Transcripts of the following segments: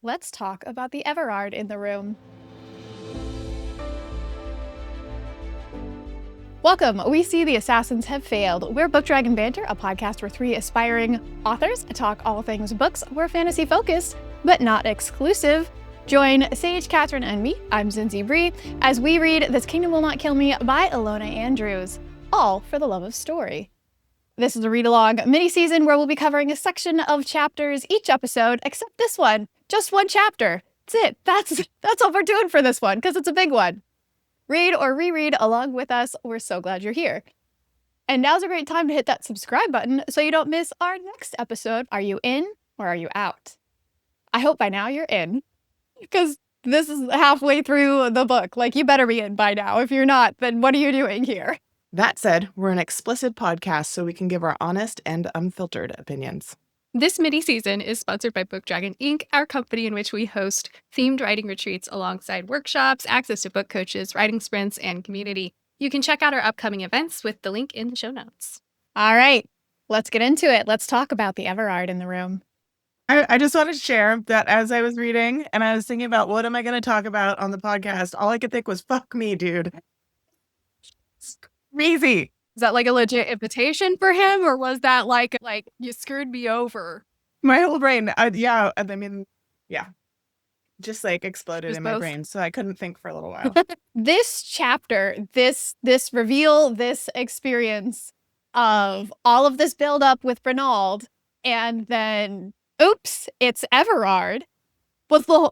let's talk about the Everard in the room. Welcome. We see the assassins have failed. We're Book Dragon Banter, a podcast where three aspiring authors talk all things books. We're fantasy focused, but not exclusive. Join Sage, Katherine, and me, I'm Zinzi Bree, as we read This Kingdom Will Not Kill Me by Ilona Andrews, all for the love of story. This is a read-along mini-season where we'll be covering a section of chapters each episode, except this one, just one chapter. That's it. That's all we're doing for this one, because it's a big one. Read or reread along with us. We're so glad you're here. And now's a great time to hit that subscribe button so you don't miss our next episode. Are you in or are you out? I hope by now you're in, because this is halfway through the book. Like, you better be in by now. If you're not, then what are you doing here? That said, we're an explicit podcast, so we can give our honest and unfiltered opinions. This mini-season is sponsored by Book Dragon Inc., our company in which we host themed writing retreats alongside workshops, access to book coaches, writing sprints, and community. You can check out our upcoming events with the link in the show notes. All right, let's get into it. Let's talk about the Everard in the room. I just wanted to share that as I was reading and I was thinking about what am I going to talk about on the podcast, all I could think was, fuck me, dude. It's crazy. Is that like a legit invitation for him, or was that like you screwed me over? My whole brain, yeah, just like exploded in my both. brain, so I couldn't think for a little while. This chapter, this reveal, this experience of all of this build-up with Renaud, and then, oops, it's Everard, was the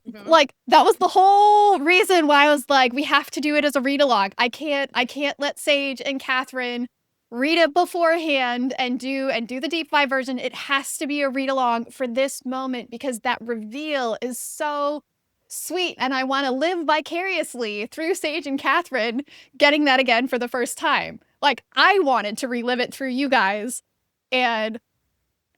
that was the whole reason why I was like, we have to do it as a read-along. I can't let Sage and Katherine read it beforehand and do the deep dive version. It has to be a read-along for this moment because that reveal is so sweet, and I want to live vicariously through Sage and Katherine getting that again for the first time. Like, I wanted to relive it through you guys, and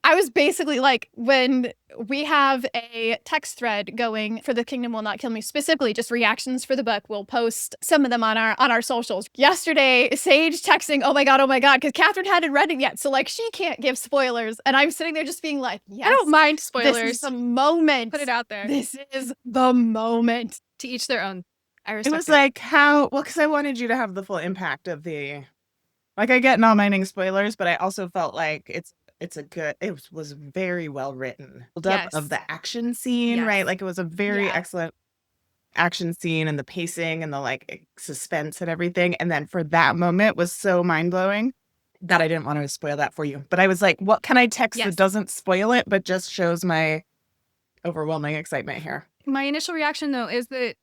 I was basically like, when we have a text thread going for The Kingdom Will Not Kill Me, specifically just reactions for the book, we'll post some of them on our socials. Yesterday, Sage texting, oh my god, because Katherine hadn't read it yet, so like she can't give spoilers, and I'm sitting there just being like, yes, I don't mind spoilers. This is the moment. Put it out there. This is the moment. To each their own. I respect It was like, because I wanted you to have the full impact of the, like, I get not minding spoilers, but I also felt like it was very well written. Build up of the action scene, right? Like, it was a very excellent action scene, and the pacing and the like suspense and everything. And then for that moment was so mind blowing that I didn't want to spoil that for you. But I was like, what can I text that doesn't spoil it, but just shows my overwhelming excitement here? My initial reaction, though, is that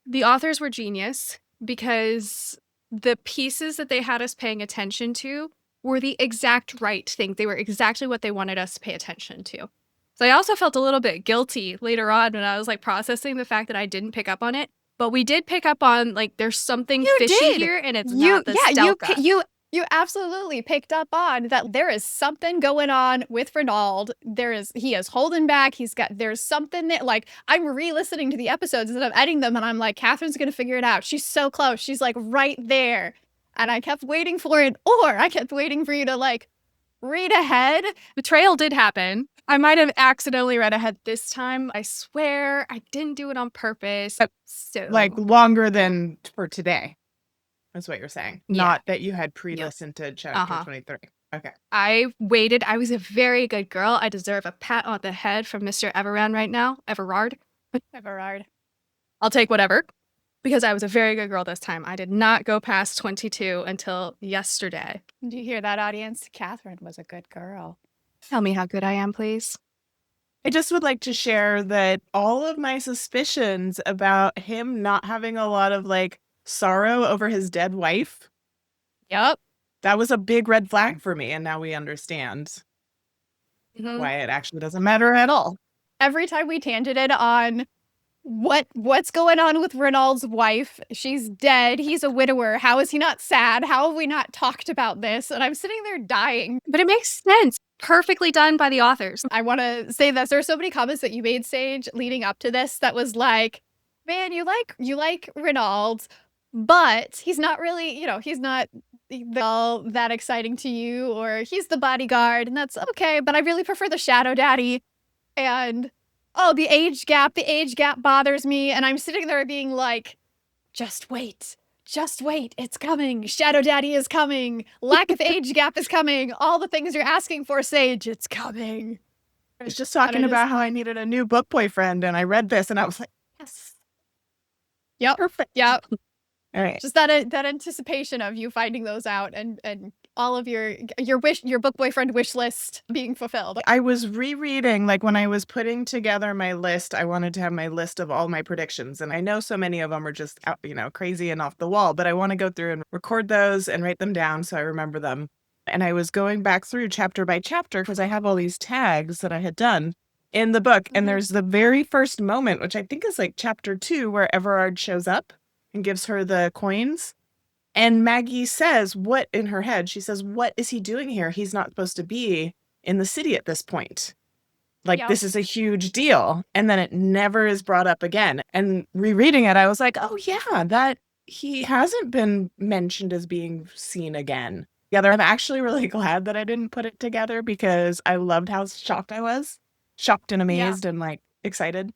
the authors were genius because the pieces that they had us paying attention to were the exact right thing. They were exactly what they wanted us to pay attention to. So I also felt a little bit guilty later on when I was like processing the fact that I didn't pick up on it. But we did pick up on, like, there's something fishy here, and it's not the Stelka. You absolutely picked up on that. There is something going on with Renaud. He is holding back. There's something that, like, I'm re-listening to the episodes and I'm editing them, and I'm like, Katherine's gonna figure it out. She's so close. She's like right there. And I kept waiting for it, or I kept waiting for you to, like, read ahead. Betrayal did happen. I might have accidentally read ahead this time. I swear I didn't do it on purpose. So, like, longer than for today, is what you're saying. Not that you had pre-listened to chapter 23. Okay. I waited. I was a very good girl. I deserve a pat on the head from Mr. Everard right now. Everard. I'll take whatever. Because I was a very good girl this time. I did not go past 22 until yesterday. Do you hear that, audience? Katherine was a good girl. Tell me how good I am, please. I just would like to share that all of my suspicions about him not having a lot of, like, sorrow over his dead wife. Yep. That was a big red flag for me, and now we understand why it actually doesn't matter at all. Every time we tangented on what's going on with Renaud's wife, she's dead, he's a widower, how is he not sad? How have we not talked about this? And I'm sitting there dying. But it makes sense. Perfectly done by the authors. I want to say this. There are so many comments that you made, Sage, leading up to this that was like, man, you like Renaud, but he's not really, he's not all that exciting to you, or he's the bodyguard, and that's okay, but I really prefer the Shadow Daddy. And oh, the age gap bothers me. And I'm sitting there being like, just wait, it's coming. Shadow Daddy is coming. Lack of age gap is coming. All the things you're asking for, Sage, it's coming. I was just talking about how I needed a new book boyfriend, and I read this, and I was like, yes. Yep. Perfect. Yep. All right. Just that anticipation of you finding those out and all of your book boyfriend wish list being fulfilled. I was rereading, like when I was putting together my list, I wanted to have my list of all my predictions. And I know so many of them are just, crazy and off the wall, but I want to go through and record those and write them down so I remember them. And I was going back through chapter by chapter because I have all these tags that I had done in the book. And there's the very first moment, which I think is like chapter 2, where Everard shows up and gives her the coins. And Maggie says, what in her head? She says, what is he doing here? He's not supposed to be in the city at this point. Like, this is a huge deal. And then it never is brought up again. And rereading it, I was like, oh, yeah, that he hasn't been mentioned as being seen again. I'm actually really glad that I didn't put it together because I loved how shocked I was. Shocked and amazed and like excited.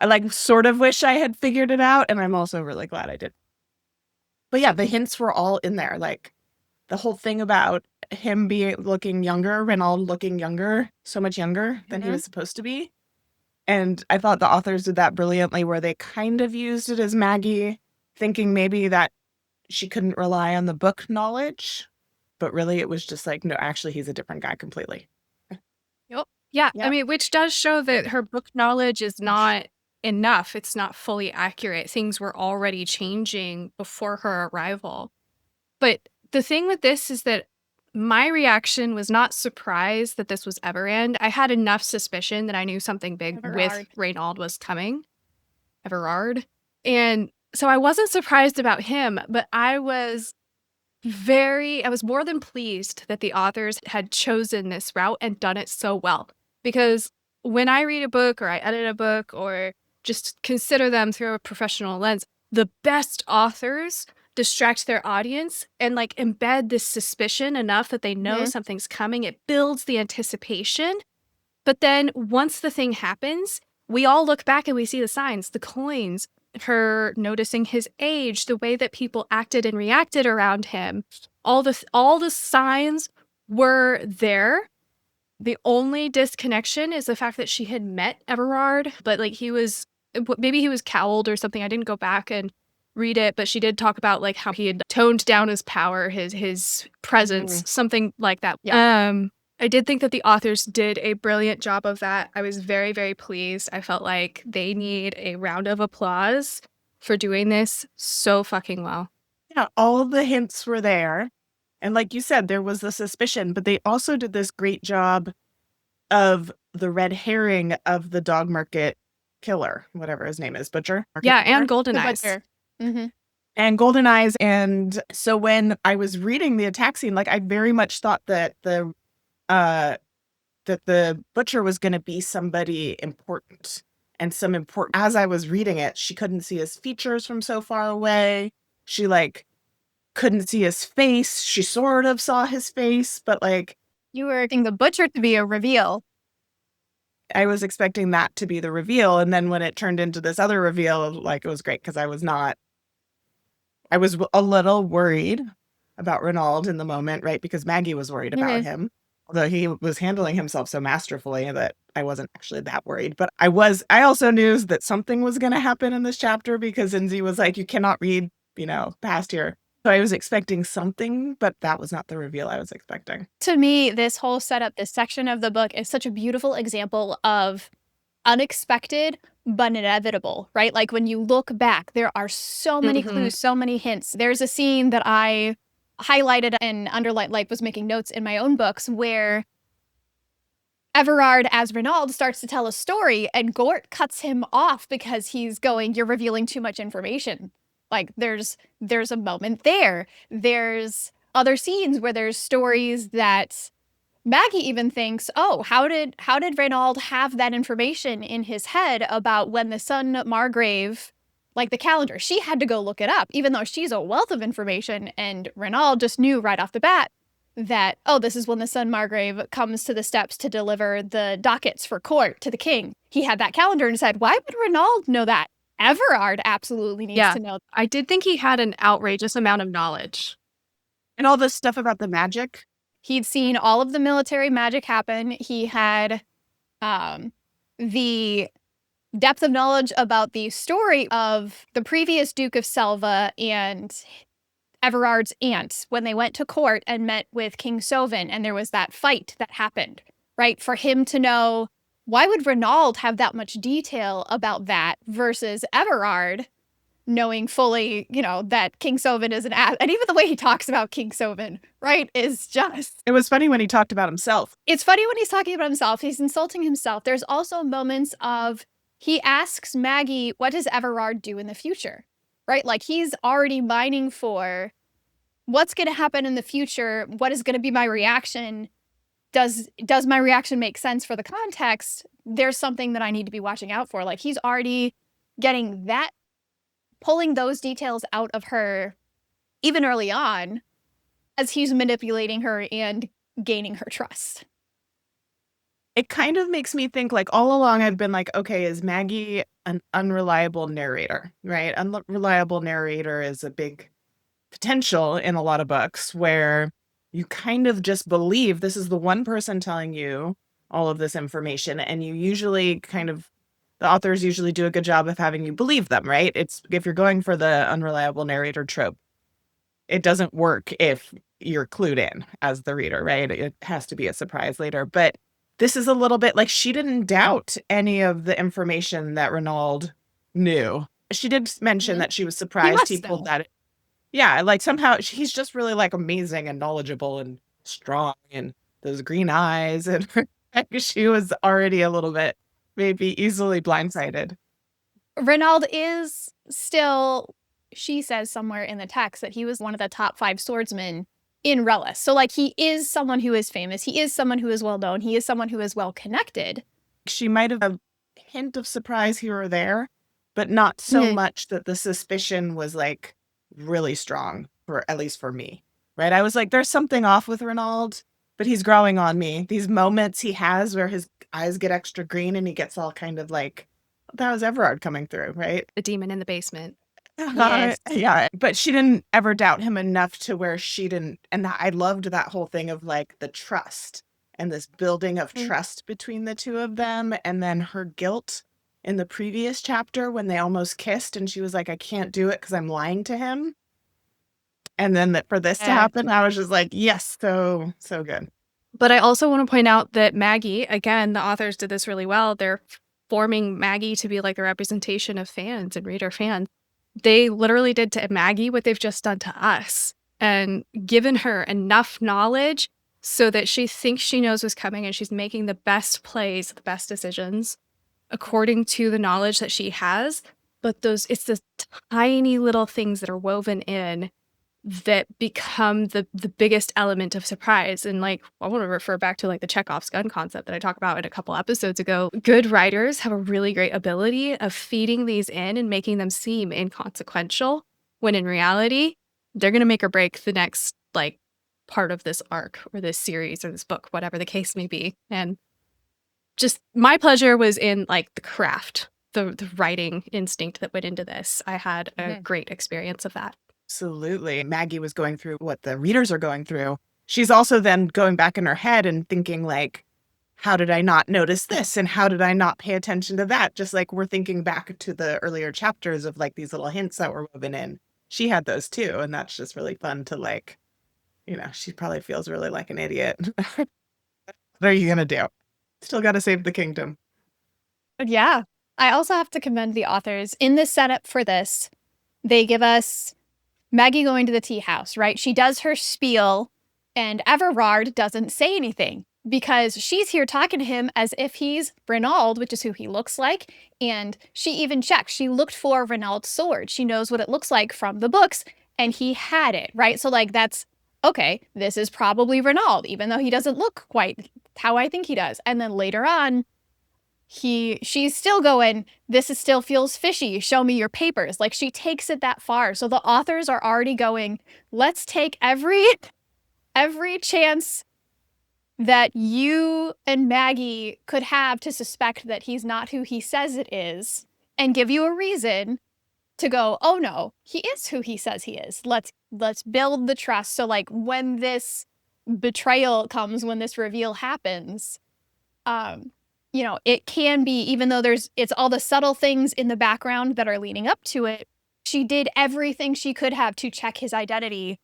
I like sort of wish I had figured it out. And I'm also really glad I did. But yeah, the hints were all in there. Like the whole thing about him looking younger, Renaud looking younger, so much younger than he was supposed to be. And I thought the authors did that brilliantly, where they kind of used it as Maggie thinking maybe that she couldn't rely on the book knowledge. But really, it was just like, no, actually, he's a different guy completely. Yep. Yeah. I mean, which does show that her book knowledge is not enough. It's not fully accurate. Things were already changing before her arrival. But the thing with this is that my reaction was not surprised that this was Everard. I had enough suspicion that I knew something big with Renaud was coming. Everard. And so I wasn't surprised about him, but I was more than pleased that the authors had chosen this route and done it so well. Because when I read a book or I edit a book or just consider them through a professional lens, the best authors distract their audience and like embed this suspicion enough that they know something's coming. It builds the anticipation. But then once the thing happens, we all look back and we see the signs, the coins, her noticing his age, the way that people acted and reacted around him. All the signs were there. The only disconnection is the fact that she had met Everard, but like maybe he was cowled or something. I didn't go back and read it, but she did talk about like how he had toned down his power, his presence, something like that. I did think that the authors did a brilliant job of that. I was very, very pleased. I felt like they need a round of applause for doing this so fucking well. Yeah, all of the hints were there. And like you said, there was the suspicion, but they also did this great job of the red herring of the dog market killer, whatever his name is, butcher. And Golden Eyes. And Golden Eyes. And so when I was reading the attack scene, like I very much thought that the butcher was going to be somebody important as I was reading it, she couldn't see his features from so far away. She like couldn't see his face. She sort of saw his face, but like you were expecting the butcher to be a reveal. I was expecting that to be the reveal. And then when it turned into this other reveal, like it was great because I was a little worried about Renaud in the moment, right? Because Maggie was worried about him. Although he was handling himself so masterfully that I wasn't actually that worried. But I also knew that something was going to happen in this chapter because Zinzi was like, you cannot read, past here. So I was expecting something, but that was not the reveal I was expecting. To me, this whole setup, this section of the book is such a beautiful example of unexpected but inevitable, right? Like when you look back, there are so many clues, so many hints. There's a scene that I highlighted and underlined, like was making notes in my own books, where Everard as Renaud starts to tell a story and Gort cuts him off because he's going, you're revealing too much information. Like there's a moment there. There's other scenes where there's stories that Maggie even thinks, oh, how did Renaud have that information in his head about when the son Margrave, like the calendar? She had to go look it up, even though she's a wealth of information, and Renaud just knew right off the bat. that, oh, this is when the son Margrave comes to the steps to deliver the dockets for court to the king. He had that calendar and said, why would Renaud know that? Everard absolutely needs to know. I did think he had an outrageous amount of knowledge. And all this stuff about the magic. He'd seen all of the military magic happen. He had the depth of knowledge about the story of the previous Duke of Selva and Everard's aunt when they went to court and met with King Sovin, and there was that fight that happened, right? For him to know, why would Renaud have that much detail about that versus Everard knowing fully, that King Sovin is an ass. And even the way he talks about King Sovin, right, is just... It was funny when he talked about himself. It's funny when he's talking about himself. He's insulting himself. There's also moments of, he asks Maggie, what does Everard do in the future? Right? Like, he's already mining for what's going to happen in the future. What is going to be my reaction? Does my reaction make sense for the context? There's something that I need to be watching out for. Like, he's already getting that, pulling those details out of her even early on as he's manipulating her and gaining her trust. It kind of makes me think, like, all along I've been like, okay, is Maggie an unreliable narrator, right? Unreliable narrator is a big potential in a lot of books where you kind of just believe this is the one person telling you all of this information, and you usually the authors usually do a good job of having you believe them, right? It's, if you're going for the unreliable narrator trope, it doesn't work if you're clued in as the reader, right? It has to be a surprise later. But this is a little bit like, she didn't doubt any of the information that Renaud knew. She did mention that she was surprised he pulled that. Yeah, like somehow he's just really like amazing and knowledgeable and strong, and those green eyes, and she was already a little bit maybe easily blindsided. Renaud is still, she says somewhere in the text that he was one of the top 5 swordsmen in Relis. So, like, he is someone who is famous. He is someone who is well known. He is someone who is well connected. She might have a hint of surprise here or there, but not so much that the suspicion was like really strong, for at least for me, right? I was like, there's something off with Renaud, but he's growing on me. These moments he has where his eyes get extra green and he gets all kind of like, that was Everard coming through, right? The demon in the basement. Yes. Yeah, but she didn't ever doubt him enough to where she didn't. And I loved that whole thing of like the trust and this building of trust between the two of them. And then her guilt in the previous chapter when they almost kissed and she was like, I can't do it because I'm lying to him. And then for this to happen, I was just like, yes, so good. But I also want to point out that Maggie, again, the authors did this really well. They're forming Maggie to be like the representation of fans and reader fans. They literally did to Maggie what they've just done to us and given her enough knowledge so that she thinks she knows what's coming and she's making the best plays, the best decisions according to the knowledge that she has. But it's the tiny little things that are woven in that become the biggest element of surprise. And like, I want to refer back to like the Chekhov's gun concept that I talked about in a couple episodes ago. Good writers have a really great ability of feeding these in and making them seem inconsequential, when in reality, they're going to make or break the next like part of this arc or this series or this book, whatever the case may be. And just my pleasure was in like the craft, the writing instinct that went into this. I had a great experience of that. Absolutely. Maggie was going through what the readers are going through. She's also then going back in her head and thinking like, how did I not notice this? And how did I not pay attention to that? Just like we're thinking back to the earlier chapters of like these little hints that were woven in. She had those too. And that's just really fun to like, she probably feels really like an idiot. What are you going to do? Still got to save the kingdom. Yeah. I also have to commend the authors. In the setup for this, they give us Maggie going to the tea house, right? She does her spiel and Everard doesn't say anything because she's here talking to him as if he's Renaud, which is who he looks like. And she even checked. She looked for Renaud's sword. She knows what it looks like from the books and he had it, right? So like that's, okay, this is probably Renaud, even though he doesn't look quite how I think he does. And then later on, she's still going, this still feels fishy. Show me your papers. Like she takes it that far. So the authors are already going, let's take every every chance that you and Maggie could have to suspect that he's not who he says it is and give you a reason to go, oh no, he is who he says he is. Let's build the trust. So like when this betrayal comes, when this reveal happens, it can be, even though it's all the subtle things in the background that are leading up to it, she did everything she could have to check his identity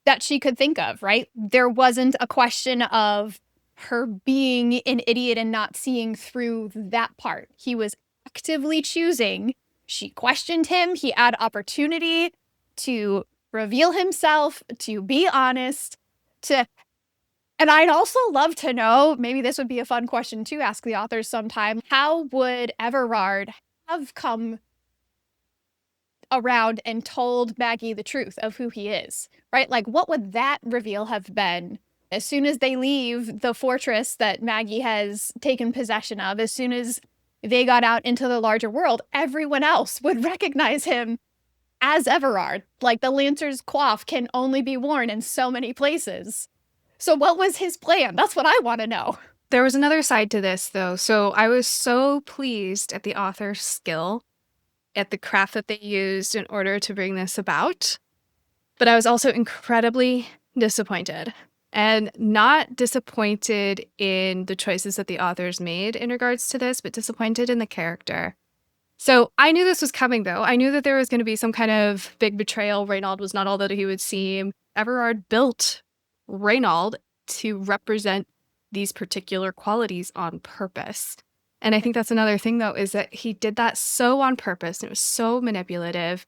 that she could think of, right? There wasn't a question of her being an idiot and not seeing through that part. He was actively choosing. She questioned him. He had opportunity to reveal himself, to be honest, and I'd also love to know, maybe this would be a fun question to ask the authors sometime, how would Everard have come around and told Maggie the truth of who he is, right? Like, what would that reveal have been? As soon as they leave the fortress that Maggie has taken possession of, as soon as they got out into the larger world, everyone else would recognize him as Everard. Like, the Lancer's coif can only be worn in so many places. So what was his plan? That's what I want to know. There was another side to this, though. So I was so pleased at the author's skill, at the craft that they used in order to bring this about. But I was also incredibly disappointed. And not disappointed in the choices that the authors made in regards to this, but disappointed in the character. So I knew this was coming, though. I knew that there was going to be some kind of big betrayal. Reynald was not all that he would seem. Everard built Reynald to represent these particular qualities on purpose. And I think that's another thing, though, is that he did that so on purpose. And it was so manipulative.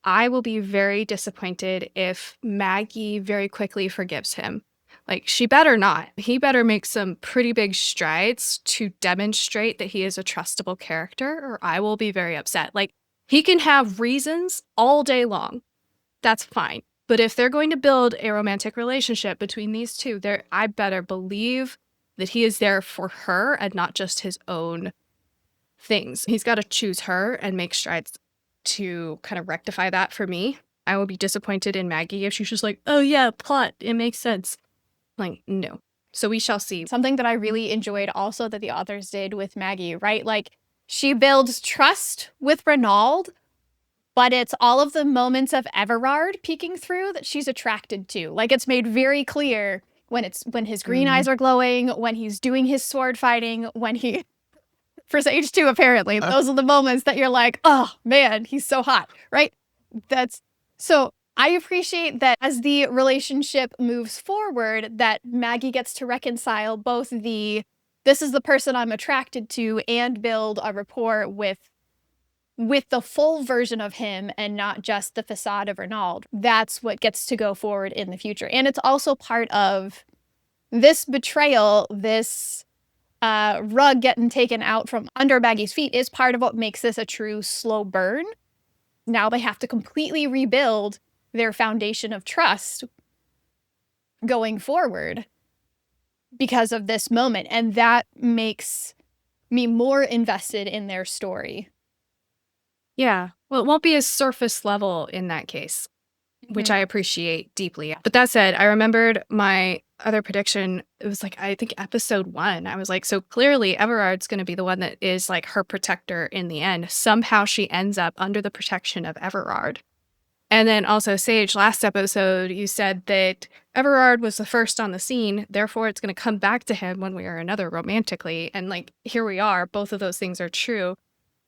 I will be very disappointed if Maggie very quickly forgives him. Like, she better not. He better make some pretty big strides to demonstrate that he is a trustable character, or I will be very upset. Like, he can have reasons all day long. That's fine. But if they're going to build a romantic relationship between these two, I better believe that he is there for her and not just his own things. He's got to choose her and make strides to kind of rectify that for me. I will be disappointed in Maggie if she's just like, oh yeah, plot, it makes sense. Like, no. So we shall see. Something that I really enjoyed also that the authors did with Maggie, right? Like, she builds trust with Reynald, but it's all of the moments of Everard peeking through that she's attracted to. Like, it's made very clear when his green eyes are glowing, when he's doing his sword fighting, when he for Sage 2, apparently. Those are the moments that you're like, oh man, he's so hot, right? So I appreciate that as the relationship moves forward, that Maggie gets to reconcile both this is the person I'm attracted to and build a rapport with the full version of him and not just the facade of Reynald. That's what gets to go forward in the future. And it's also part of this betrayal, this rug getting taken out from under Maggie's feet is part of what makes this a true slow burn. Now they have to completely rebuild their foundation of trust going forward because of this moment. And that makes me more invested in their story. Yeah. Well, it won't be as surface level in that case, which I appreciate deeply. But that said, I remembered my other prediction. It was like, I think episode 1. I was like, so clearly Everard's going to be the one that is like her protector in the end. Somehow she ends up under the protection of Everard. And then also, Sage, last episode, you said that Everard was the first on the scene. Therefore, it's going to come back to him one way or another romantically. And like, here we are. Both of those things are true.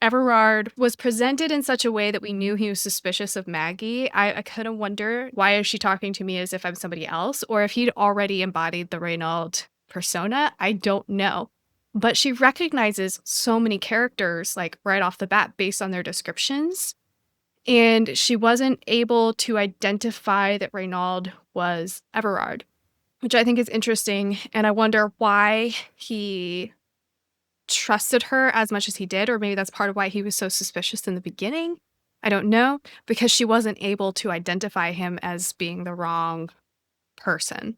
Everard was presented in such a way that we knew he was suspicious of Maggie. I kind of wonder, why is she talking to me as if I'm somebody else? Or if he'd already embodied the Reynald persona, I don't know. But she recognizes so many characters, like right off the bat, based on their descriptions. And she wasn't able to identify that Reynald was Everard, which I think is interesting. And I wonder why he trusted her as much as he did, or maybe that's part of why he was so suspicious in the beginning. I don't know, because she wasn't able to identify him as being the wrong person.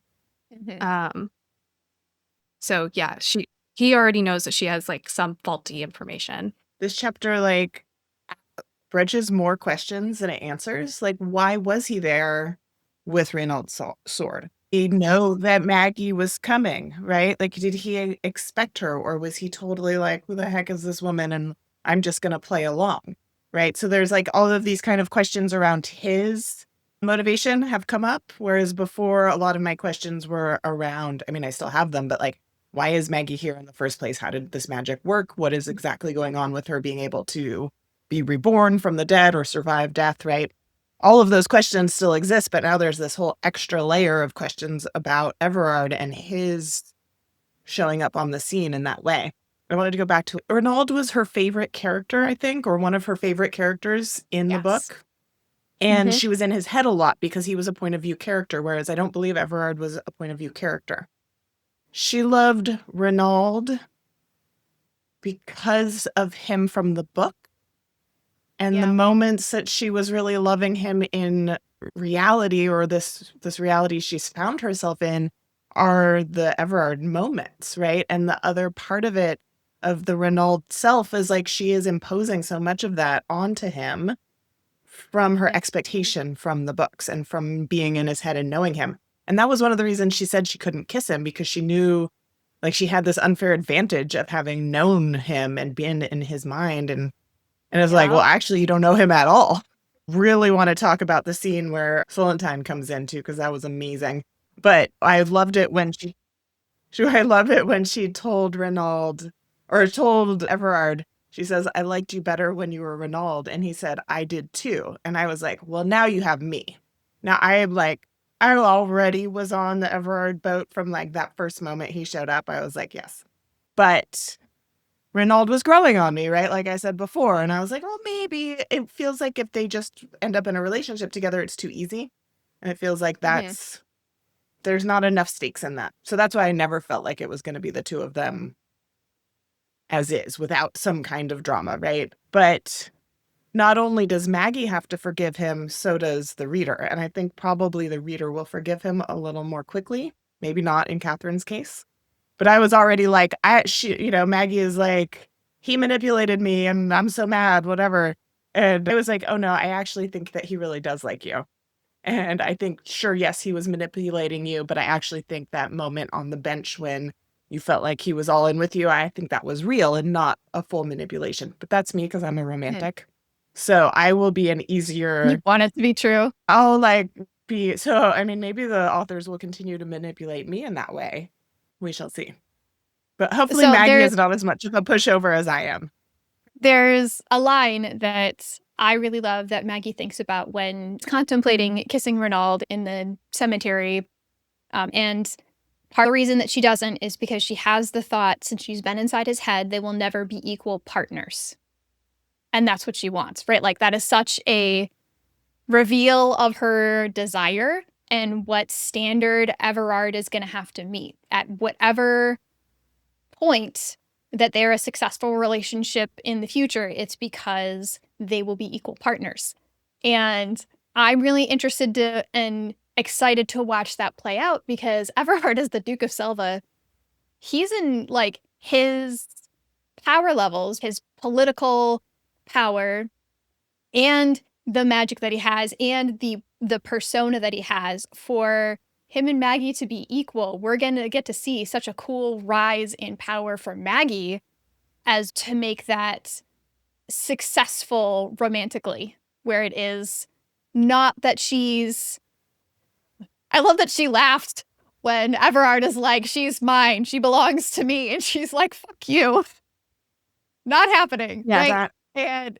So yeah, he already knows that she has like some faulty information. This chapter like bridges more questions than it answers. Like, why was he there with Reynald's sword. He know that Maggie was coming, right? Like, did he expect her, or was he totally like, who the heck is this woman? And I'm just going to play along, right? So there's like all of these kind of questions around his motivation have come up, whereas before a lot of my questions were around, I mean, I still have them, but like, why is Maggie here in the first place? How did this magic work? What is exactly going on with her being able to be reborn from the dead or survive death, right? All of those questions still exist, but now there's this whole extra layer of questions about Everard and his showing up on the scene in that way. I wanted to go back to Reynald was her favorite character, I think, or one of her favorite characters in the book. And she was in his head a lot because he was a point of view character, whereas I don't believe Everard was a point of view character. She loved Reynald because of him from the book. And the moments that she was really loving him in reality, or this reality she's found herself in, are the Everard moments, right? And the other part of it, of the Reynald self, is like she is imposing so much of that onto him from her expectation from the books and from being in his head and knowing him. And that was one of the reasons she said she couldn't kiss him, because she knew like she had this unfair advantage of having known him and been in his mind. And it's like, well, actually, you don't know him at all. Really want to talk about the scene where Solentine comes in too, because that was amazing. But I loved it when I love it when she told Reynald, or told Everard, she says, I liked you better when you were Reynald. And he said, I did too. And I was like, well, now you have me. Now I already was on the Everard boat from like that first moment he showed up. I was like, yes. But Reynald was growing on me, right? Like I said before. And I was like, well, maybe it feels like if they just end up in a relationship together, it's too easy. And it feels like there's not enough stakes in that. So that's why I never felt like it was going to be the two of them as is, without some kind of drama, right? But not only does Maggie have to forgive him, so does the reader. And I think probably the reader will forgive him a little more quickly. Maybe not in Katherine's case. But I was already like, Maggie is like, he manipulated me and I'm so mad, whatever. And I was like, oh no, I actually think that he really does like you. And I think, sure, yes, he was manipulating you, but I actually think that moment on the bench when you felt like he was all in with you, I think that was real and not a full manipulation. But that's me because I'm a romantic. So I will be an easier... You want it to be true. I'll maybe the authors will continue to manipulate me in that way. We shall see. But hopefully Maggie is not as much of a pushover as I am. There's a line that I really love that Maggie thinks about when contemplating kissing Reynald in the cemetery. And part of the reason that she doesn't is because she has the thought, since she's been inside his head, they will never be equal partners. And that's what she wants, right? Like that is such a reveal of her desire and what standard Everard is going to have to meet at whatever point that they're a successful relationship in the future. It's because they will be equal partners. And I'm really interested and excited to watch that play out, because Everard is the Duke of Selva. He's in like his power levels, his political power, and the magic that he has, and the persona that he has. For him and Maggie to be equal, we're going to get to see such a cool rise in power for Maggie as to make that successful romantically, where it is not that she's... I love that she laughed when Everard is like, she's mine, she belongs to me, and she's like, fuck you. Not happening, right? And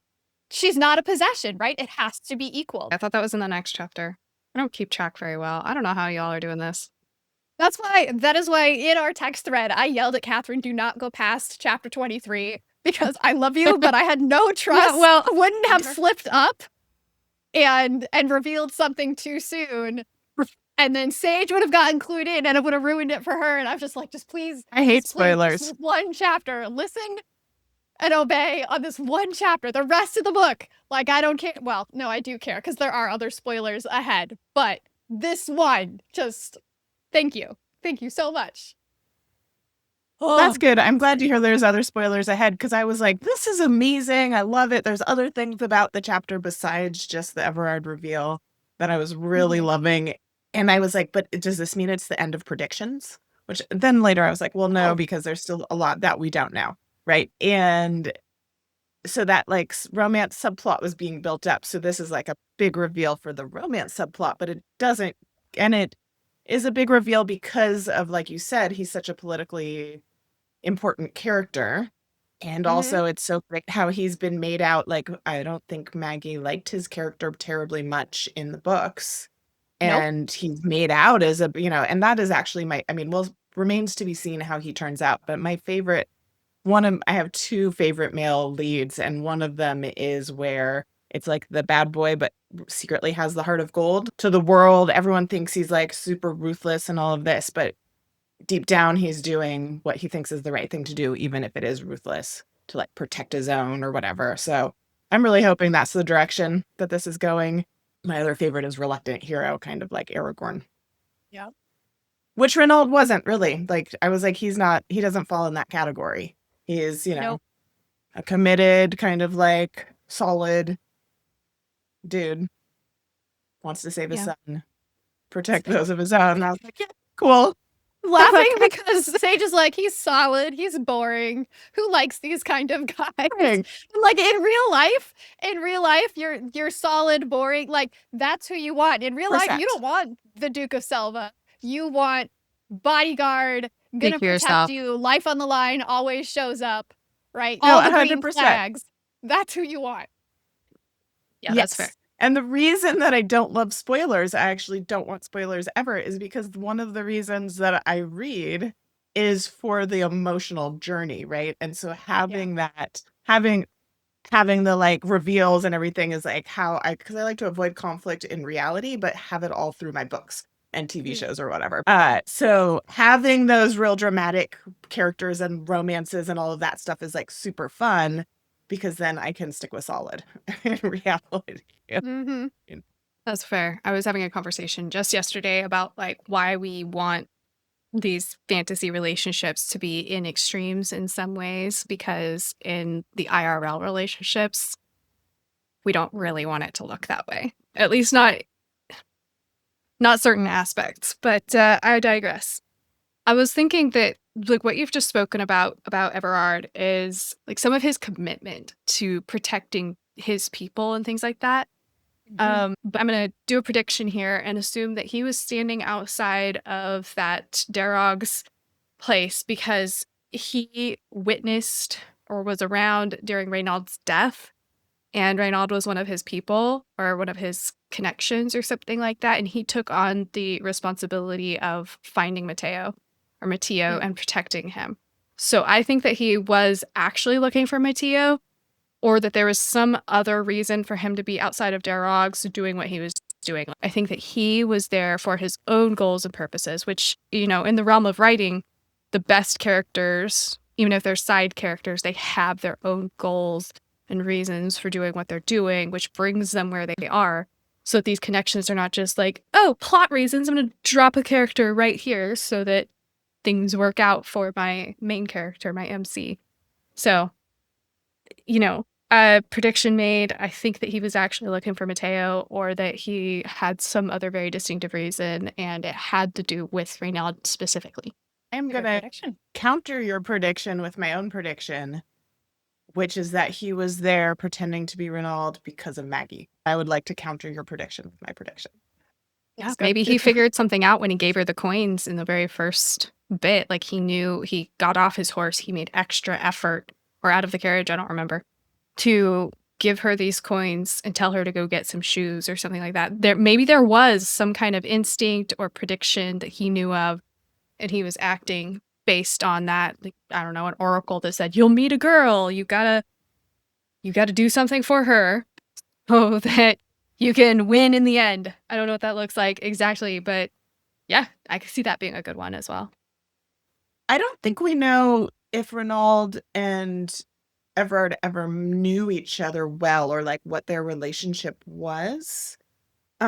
she's not a possession, right? It has to be equal. I thought that was in the next chapter. I don't keep track very well. I don't know how y'all are doing this. That is why in our text thread, I yelled at Katherine, do not go past chapter 23, because I love you, but I had no trust. Yeah, well, I wouldn't have slipped up and revealed something too soon. And then Sage would have gotten clued in and it would have ruined it for her. And I'm just like, just please. I hate spoilers. Just one chapter. Listen and obey on this one chapter. The rest of the book, like, I don't care. Well, no, I do care because there are other spoilers ahead. But this one, just thank you. Thank you so much. Oh. That's good. I'm glad to hear there's other spoilers ahead, because I was like, this is amazing. I love it. There's other things about the chapter besides just the Everard reveal that I was really loving. And I was like, but does this mean it's the end of predictions? Which then later I was like, well, no, because there's still a lot that we don't know. Right. And so that like romance subplot was being built up. So this is like a big reveal for the romance subplot, but it doesn't. And it is a big reveal because of, like you said, he's such a politically important character. And also it's so great how he's been made out. Like, I don't think Maggie liked his character terribly much in the books. And he's made out as a, and that is actually well, remains to be seen how he turns out. But my favorite I have two favorite male leads, and one of them is where it's like the bad boy, but secretly has the heart of gold. To the world, everyone thinks he's like super ruthless and all of this, but deep down, he's doing what he thinks is the right thing to do, even if it is ruthless, to like protect his own or whatever. So I'm really hoping that's the direction that this is going. My other favorite is reluctant hero, kind of like Aragorn. Yeah. Which Renaud wasn't really. Like, I was like, he doesn't fall in that category. He is, a committed, kind of like solid dude. Wants to save his son, protect those of his own. And I was like, yeah, cool. Laughing because Sage is like, he's solid, he's boring. Who likes these kind of guys? Like in real life, you're solid, boring. Like that's who you want. In real life, you don't want the Duke of Selva. You want bodyguard, gonna protect you, life on the line, always shows up, right? No, All the 100%. green flags. That's who you want. Yeah, that's fair. And the reason that I don't love spoilers, I actually don't want spoilers ever, is because one of the reasons that I read is for the emotional journey, right? And so having that, having the like reveals and everything is like because I like to avoid conflict in reality, but have it all through my books and TV shows or whatever. So having those real dramatic characters and romances and all of that stuff is like super fun, because then I can stick with solid in reality. That's fair. I was having a conversation just yesterday about like why we want these fantasy relationships to be in extremes in some ways, because in the IRL relationships, we don't really want it to look that way. At least not certain aspects, but I digress. I was thinking that like what you've just spoken about Everard is like some of his commitment to protecting his people and things like that. But I'm going to do a prediction here and assume that he was standing outside of that Darog's place because he witnessed or was around during Reynald's death. And Reynald was one of his people or one of his connections or something like that. And he took on the responsibility of finding Matteo and protecting him. So I think that he was actually looking for Matteo, or that there was some other reason for him to be outside of Darog's doing what he was doing. I think that he was there for his own goals and purposes, which, in the realm of writing, the best characters, even if they're side characters, they have their own goals and reasons for doing what they're doing, which brings them where they are. So that these connections are not just like, oh, plot reasons, I'm going to drop a character right here so that things work out for my main character, my MC. So, a prediction made. I think that he was actually looking for Matteo, or that he had some other very distinctive reason, and it had to do with Reynald specifically. I'm going to counter your prediction with my own prediction, which is that he was there pretending to be Reynald because of Maggie. I would like to counter your prediction with my prediction. Yeah, maybe he figured something out when he gave her the coins in the very first bit. Like he knew he got off his horse, he made extra effort, or out of the carriage, I don't remember, to give her these coins and tell her to go get some shoes or something like that. Maybe there was some kind of instinct or prediction that he knew of, and he was acting based on that. Like, I don't know, an oracle that said, you'll meet a girl, you gotta do something for her so that you can win in the end. I don't know what that looks like exactly, but yeah, I could see that being a good one as well. I don't think we know if Reynald and Everard ever knew each other well, or like what their relationship was. If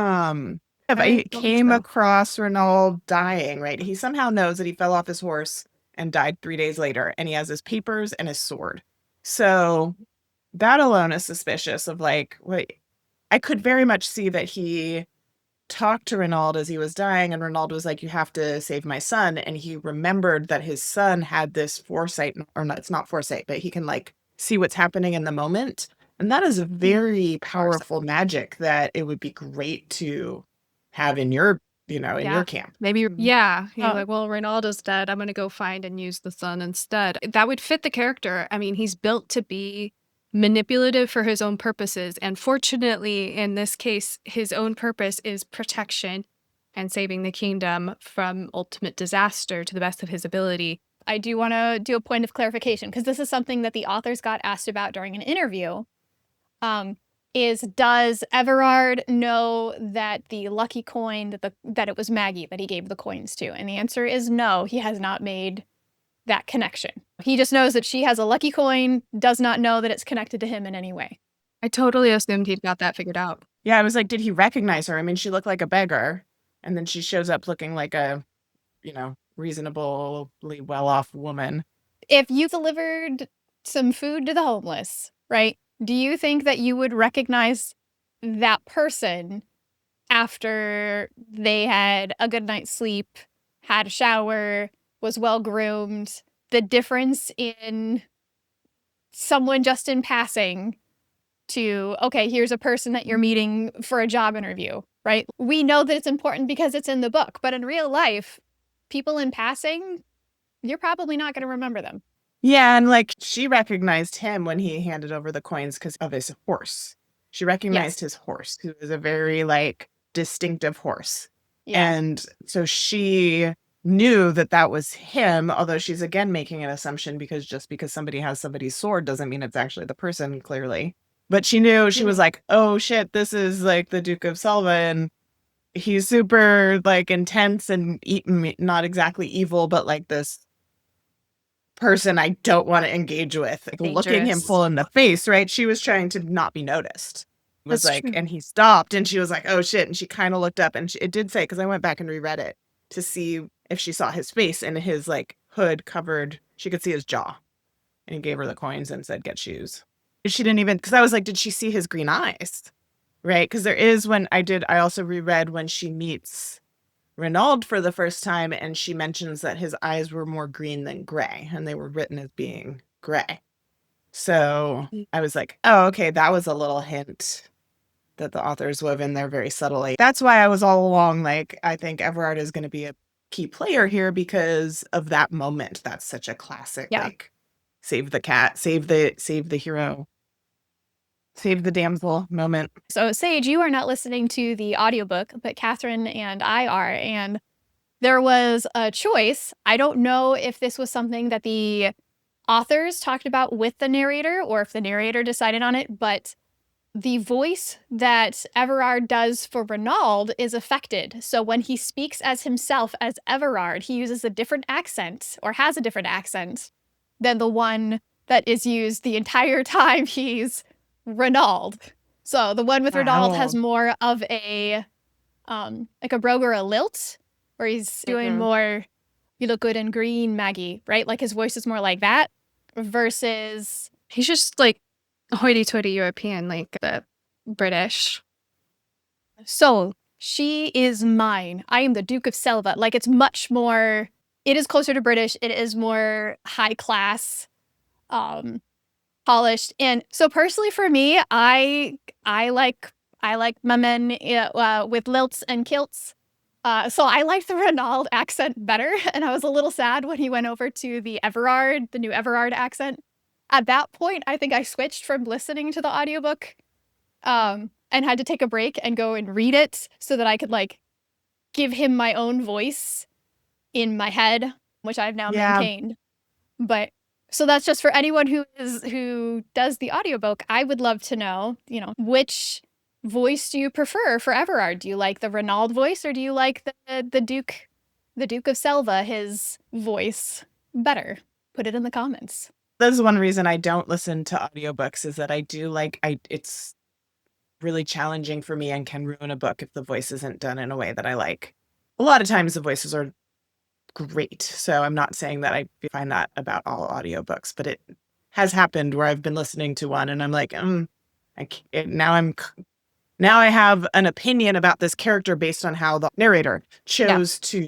I came across Reynald dying, right? He somehow knows that he fell off his horse and died 3 days later, and he has his papers and his sword. So that alone is suspicious of like, wait, I could very much see that he talked to Renaud as he was dying, and Renaud was like, you have to save my son. And he remembered that his son had this foresight, or not, it's not foresight, but he can like see what's happening in the moment. And that is a very powerful magic that it would be great to have in your, in your camp. Maybe, yeah. You're Oh. like, well, Ronaldo's dead. I'm going to go find and use the sun instead. That would fit the character. I mean, he's built to be manipulative for his own purposes. And fortunately, in this case, his own purpose is protection and saving the kingdom from ultimate disaster to the best of his ability. I do want to do a point of clarification, because this is something that the authors got asked about during an interview. Is, does Everard know that the lucky coin, that it was Maggie that he gave the coins to? And the answer is no, he has not made that connection. He just knows that she has a lucky coin, does not know that it's connected to him in any way. I totally assumed he'd got that figured out. Yeah, I was like, did he recognize her? I mean, she looked like a beggar, and then she shows up looking like a, reasonably well-off woman. If you delivered some food to the homeless, right? Do you think that you would recognize that person after they had a good night's sleep, had a shower, was well groomed? The difference in someone just in passing to, okay, here's a person that you're meeting for a job interview, right? We know that it's important because it's in the book, but in real life, people in passing, you're probably not going to remember them. Yeah, and like she recognized him when he handed over the coins because of his horse. She recognized his horse, who was a very like distinctive horse. Yeah. And so she knew that that was him, although she's again making an assumption because just because somebody has somebody's sword doesn't mean it's actually the person, clearly. But she knew, she was like, oh shit, this is like the Duke of Selva, and he's super like intense and not exactly evil, but like this person I don't want to engage with. Like, looking him full in the face, right? She was trying to not be noticed. It was like, and he stopped, and she was like, oh shit. And she kind of looked up, and it did say, because I went back and reread it to see if she saw his face, and his like hood covered, she could see his jaw. And he gave her the coins and said, get shoes. She didn't even, because I was like, did she see his green eyes? Right? Because there is I also reread when she meets Renaud for the first time, and she mentions that his eyes were more green than gray, and they were written as being gray. So I was like, oh, okay, that was a little hint that the authors wove in there very subtly. That's why I was all along like, I think Everard is going to be a key player here because of that moment. That's such a classic, like, save the cat, save the hero, save the damsel moment. So, Sage, you are not listening to the audiobook, but Katherine and I are. And there was a choice. I don't know if this was something that the authors talked about with the narrator or if the narrator decided on it, but the voice that Everard does for Renaud is affected. So when he speaks as himself as Everard, he uses a different accent or has a different accent than the one that is used the entire time he's Renaud. So the one with Renaud has more of a like a brogue or a lilt, where he's doing more, you look good in green, Maggie, right? Like his voice is more like that versus he's just like hoity-toity European, like the British. So she is mine. I am the Duke of Selva. Like it's much more, it is closer to British. It is more high class, polished. And so personally for me, I like my men with lilts and kilts. So I liked the Renaud accent better, and I was a little sad when he went over to the new Everard accent. At that point, I think I switched from listening to the audiobook and had to take a break and go and read it so that I could like give him my own voice in my head, which I've now maintained. But so that's just for anyone who does the audiobook. I would love to know, which voice do you prefer for Everard? Do you like the Renaud voice, or do you like the Duke of Selva, his voice better? Put it in the comments. That's one reason I don't listen to audiobooks, is that I do it's really challenging for me and can ruin a book if the voice isn't done in a way that I like. A lot of times the voices are great, so I'm not saying that I find that about all audiobooks, but it has happened where I've been listening to one and I'm like, now I'm now I have an opinion about this character based on how the narrator chose to,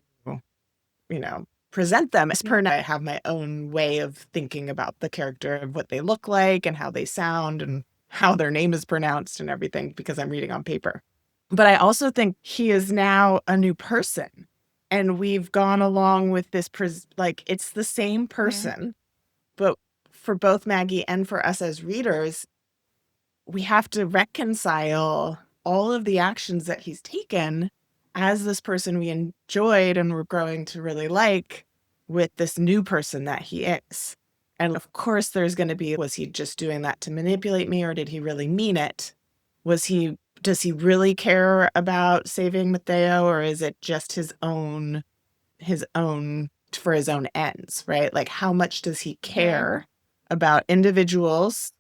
present them. As per now, I have my own way of thinking about the character and what they look like and how they sound and how their name is pronounced and everything because I'm reading on paper. But I also think he is now a new person. And we've gone along with this, it's the same person. But for both Maggie and for us as readers, we have to reconcile all of the actions that he's taken as this person we enjoyed and we're growing to really like with this new person that he is. And of course, there's going to be, was he just doing that to manipulate me or did he really mean it? Does he really care about saving Matteo or is it just his own for his own ends, right? Like how much does he care about individuals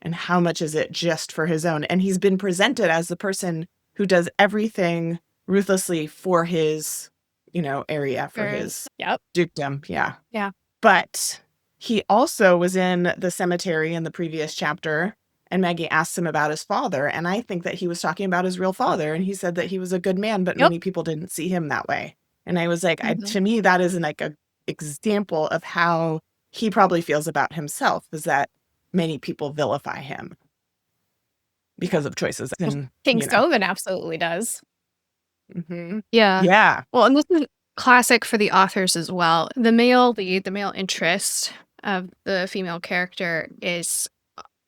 and how much is it just for his own? And he's been presented as the person who does everything ruthlessly for his, area, for his dukedom. Yeah. Yeah. But he also was in the cemetery in the previous chapter and Maggie asked him about his father. And I think that he was talking about his real father. And he said that he was a good man, but many people didn't see him that way. And I was like, to me, that is like a example of how he probably feels about himself, is that many people vilify him because of choices. And, King Solomon absolutely does. Mm-hmm. Yeah. Yeah. Well, and this is classic for the authors as well. The male lead, the male interest of the female character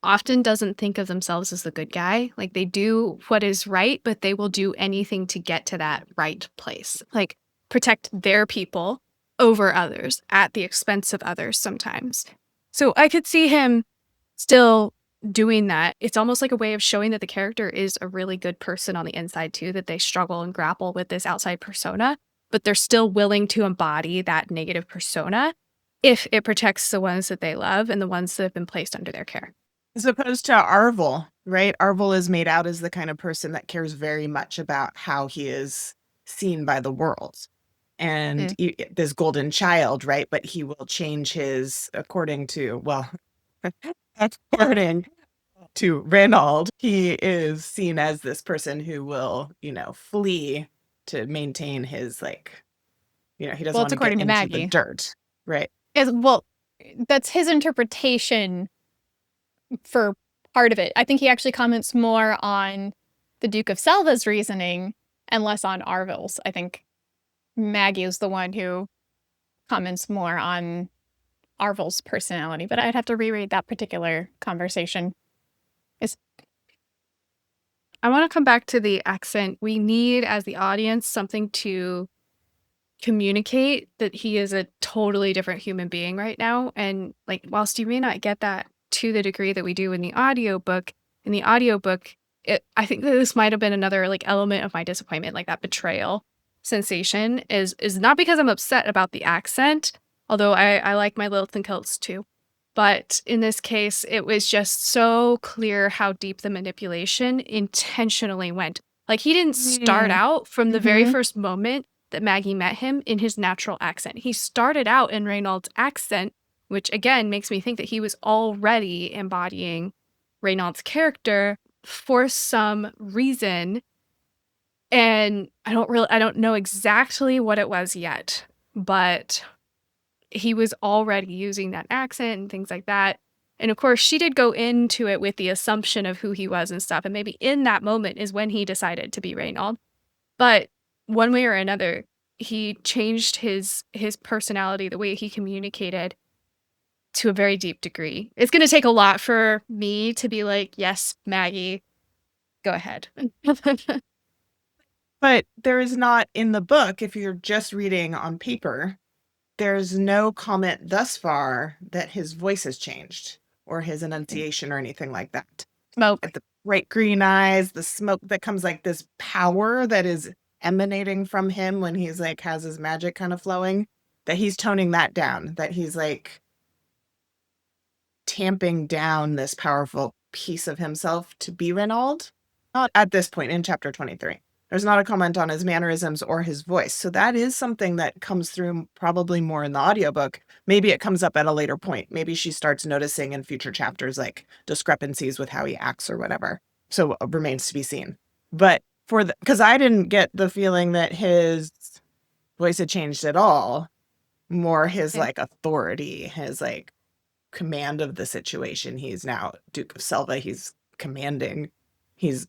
often doesn't think of themselves as the good guy. Like they do what is right, but they will do anything to get to that right place. Like protect their people over others at the expense of others sometimes. So I could see him still doing that. It's almost like a way of showing that the character is a really good person on the inside too, that they struggle and grapple with this outside persona, but they're still willing to embody that negative persona if it protects the ones that they love and the ones that have been placed under their care. As opposed to Arvel, right? Arvel is made out as the kind of person that cares very much about how he is seen by the world. And this golden child, right? But he will change his, according to Reynald, he is seen as this person who will, flee to maintain his, he doesn't want to get into Maggie. the dirt, right? That's his interpretation for part of it. I think he actually comments more on the Duke of Selva's reasoning and less on Arvel's. I think Maggie is the one who comments more on Arvel's personality, but I'd have to reread that particular conversation. I want to come back to the accent. We need, as the audience, something to communicate that he is a totally different human being right now. And whilst you may not get that to the degree that we do in the audiobook, I think that this might have been another element of my disappointment, like that betrayal sensation is not because I'm upset about the accent, although I like my Lilith and Kilts too. But in this case, it was just so clear how deep the manipulation intentionally went. Like he didn't start out from the very first moment that Maggie met him in his natural accent. He started out in Reynald's accent, which again makes me think that he was already embodying Reynald's character for some reason. And I don't know exactly what it was yet, but he was already using that accent and things like that. And of course, she did go into it with the assumption of who he was and stuff. And maybe in that moment is when he decided to be Reynald. But one way or another, he changed his personality, the way he communicated, to a very deep degree. It's going to take a lot for me to be like, yes, Maggie, go ahead. But there is not in the book, if you're just reading on paper, there's no comment thus far that his voice has changed or his enunciation or anything like that. Smoke. The bright green eyes, the smoke that comes like this power that is emanating from him when he's has his magic kind of flowing, that he's toning that down, that he's tamping down this powerful piece of himself to be Reynald. Not at this point in chapter 23. There's not a comment on his mannerisms or his voice. So that is something that comes through probably more in the audiobook. Maybe it comes up at a later point. Maybe she starts noticing in future chapters discrepancies with how he acts or whatever. So it remains to be seen. But because I didn't get the feeling that his voice had changed at all, more his like authority, his like command of the situation. He's now Duke of Selva. He's commanding. He's,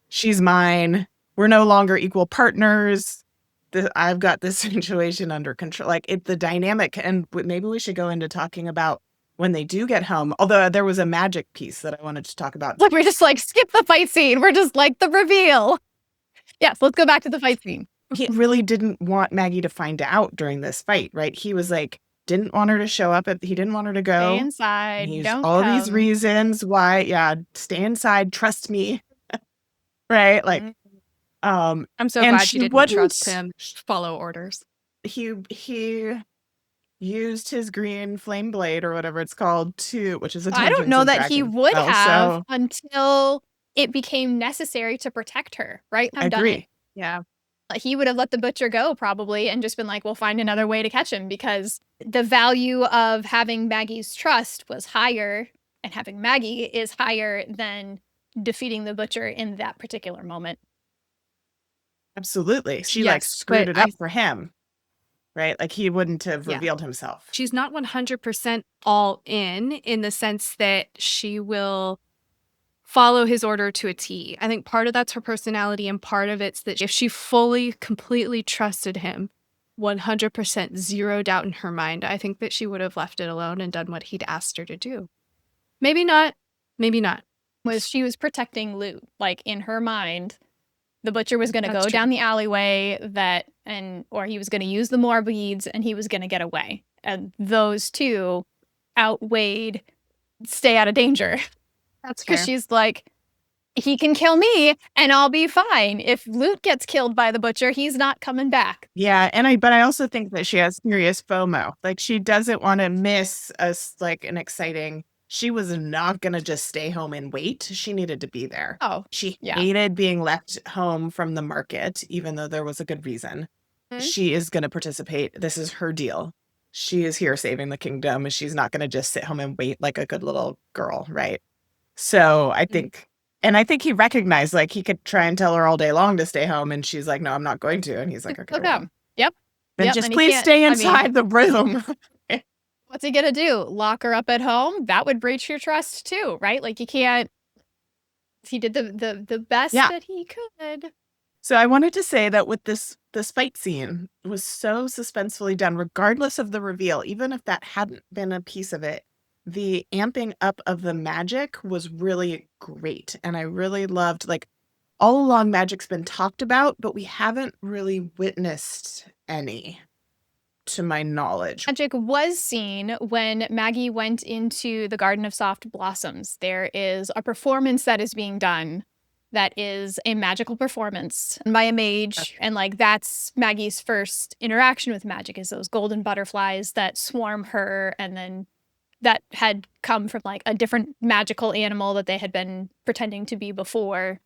she's mine. We're no longer equal partners. I've got this situation under control. Like the dynamic, and maybe we should go into talking about when they do get home. Although there was a magic piece that I wanted to talk about. Like we're just like, skip the fight scene. We're just like the reveal. Yes, let's go back to the fight scene. He really didn't want Maggie to find out during this fight, right? He was like, didn't want her to show up. He didn't want her to go. Stay inside. He used Don't all come. these reasons why, stay inside, trust me. Right? Like, I'm so glad she didn't trust him. Follow orders. He used his green flame blade or whatever it's called which is a I don't know that he would have so until it became necessary to protect her, right? I agree. Yeah. He would have let the butcher go probably and just been like, we'll find another way to catch him, because the value of having Maggie's trust was higher, and having Maggie is higher than defeating the butcher in that particular moment. Absolutely. She like screwed it up for him, right? Like he wouldn't have revealed himself. She's not 100% all in the sense that she will follow his order to a T. I think part of that's her personality, and part of it's that if she fully, completely trusted him, 100%, zero doubt in her mind, I think that she would have left it alone and done what he'd asked her to do. Maybe not. Maybe not. She was protecting Loot. Like in her mind, the butcher was going to go down the alleyway or he was going to use the more beads and he was going to get away. And those two outweighed stay out of danger. That's fair. Because she's like, he can kill me and I'll be fine. If Loot gets killed by the butcher, he's not coming back. Yeah, but I also think that she has serious FOMO. Like she doesn't want to miss an exciting. She was not going to just stay home and wait. She needed to be there. Oh, she hated being left home from the market, even though there was a good reason. Mm-hmm. She is going to participate. This is her deal. She is here saving the kingdom. She's not going to just sit home and wait like a good little girl, right? So I think, and I think he recognized, like, he could try and tell her all day long to stay home, and she's like, no, I'm not going to. And he's like, okay. Well, yep. Then just please stay inside the room. What's he gonna do? Lock her up at home? That would breach your trust too, right? Like you can't. He did the best that he could. So I wanted to say that with this fight scene was so suspensefully done, regardless of the reveal, even if that hadn't been a piece of it. The amping up of the magic was really great. And I really loved, like, all along magic's been talked about, but we haven't really witnessed any, to my knowledge. Magic was seen when Maggie went into the Garden of Soft Blossoms. There is a performance that is being done that is a magical performance by a mage. And like that's Maggie's first interaction with magic, is those golden butterflies that swarm her, and then that had come from like a different magical animal that they had been pretending to be before.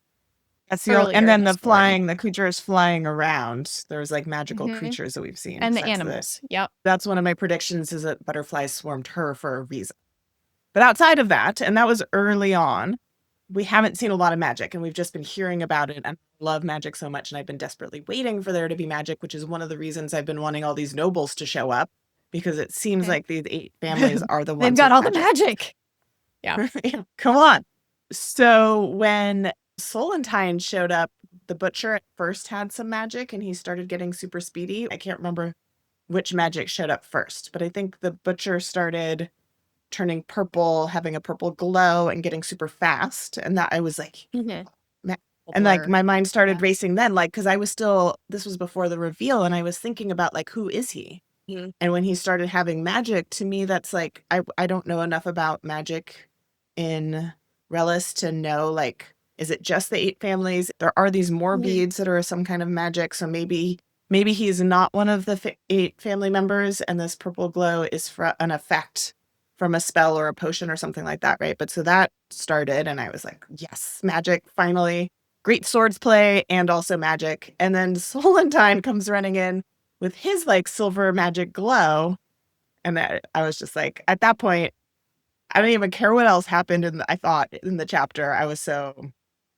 That's and then the creatures flying around. There's like magical creatures that we've seen. And the animals. Yep. That's one of my predictions, is that butterflies swarmed her for a reason. But outside of that, and that was early on, we haven't seen a lot of magic, and we've just been hearing about it. And I love magic so much, and I've been desperately waiting for there to be magic, which is one of the reasons I've been wanting all these nobles to show up, because it seems like these 8 families are the ones they've got all the magic. Yeah. Come on. So when Solentine showed up, the butcher at first had some magic and he started getting super speedy. I can't remember which magic showed up first, but I think the butcher started turning purple, having a purple glow, and getting super fast. And that I was like, and like my mind started racing then, like, because I was this was before the reveal, and I was thinking about like, who is he? Mm-hmm. And when he started having magic, to me, that's like, I don't know enough about magic in Relis to know, like, is it just the 8 families? There are these more beads that are some kind of magic. So maybe he's not one of the 8 family members, and this purple glow is for an effect from a spell or a potion or something like that, right? But so that started, and I was like, yes, magic, finally. Great swords play and also magic. And then Solentine comes running in with his like silver magic glow. And I was just like, at that point, I don't even care what else happened. I thought in the chapter, I was so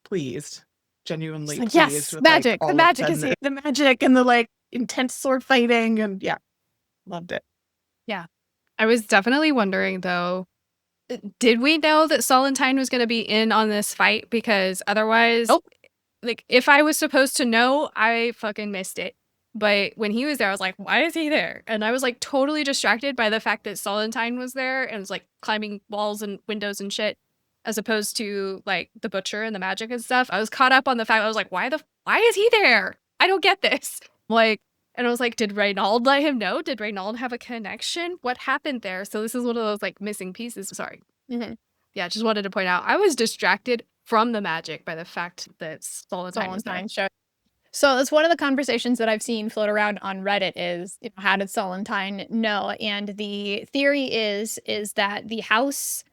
pleased genuinely Like, pleased yes, with magic. all The of magic is here. the magic and the intense sword fighting, and loved it. I was definitely wondering, though, did we know that Solentine was going to be in on this fight? Because otherwise, if I was supposed to know, I fucking missed it. But when he was there, I was like, why is he there? And I was totally distracted by the fact that Solentine was there and was climbing walls and windows and shit, as opposed to the butcher and the magic and stuff. I was caught up on the fact I was like, why is he there? I don't get this. And I was like, did Reynald let him know? Did Reynald have a connection? What happened there? So this is one of those missing pieces. Sorry. Mm-hmm. Yeah, just wanted to point out I was distracted from the magic by the fact that Solentine was there. Sure. So it's one of the conversations that I've seen float around on Reddit is, how did Solentine know? And the theory is that the house,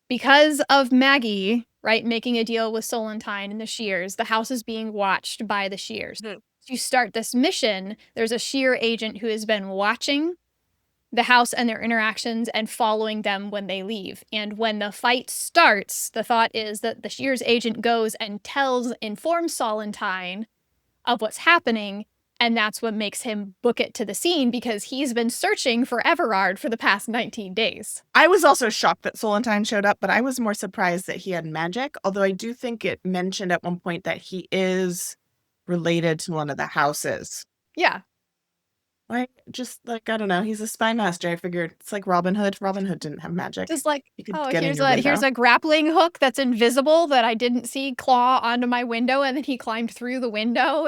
because of Maggie, right, making a deal with Solentine and the Shears, the house is being watched by the Shears. Mm. You start this mission, there's a Shear agent who has been watching the house and their interactions and following them when they leave. And when the fight starts, the thought is that the Shears agent goes and informs Solentine of what's happening, and that's what makes him book it to the scene, because he's been searching for Everard for the past 19 days. I was also shocked that Solentine showed up, but I was more surprised that he had magic, although I do think it mentioned at one point that he is related to one of the houses. Yeah. I don't know. He's a spy master. I figured it's like Robin Hood. Robin Hood didn't have magic. Just here's a grappling hook that's invisible that I didn't see claw onto my window, and then he climbed through the window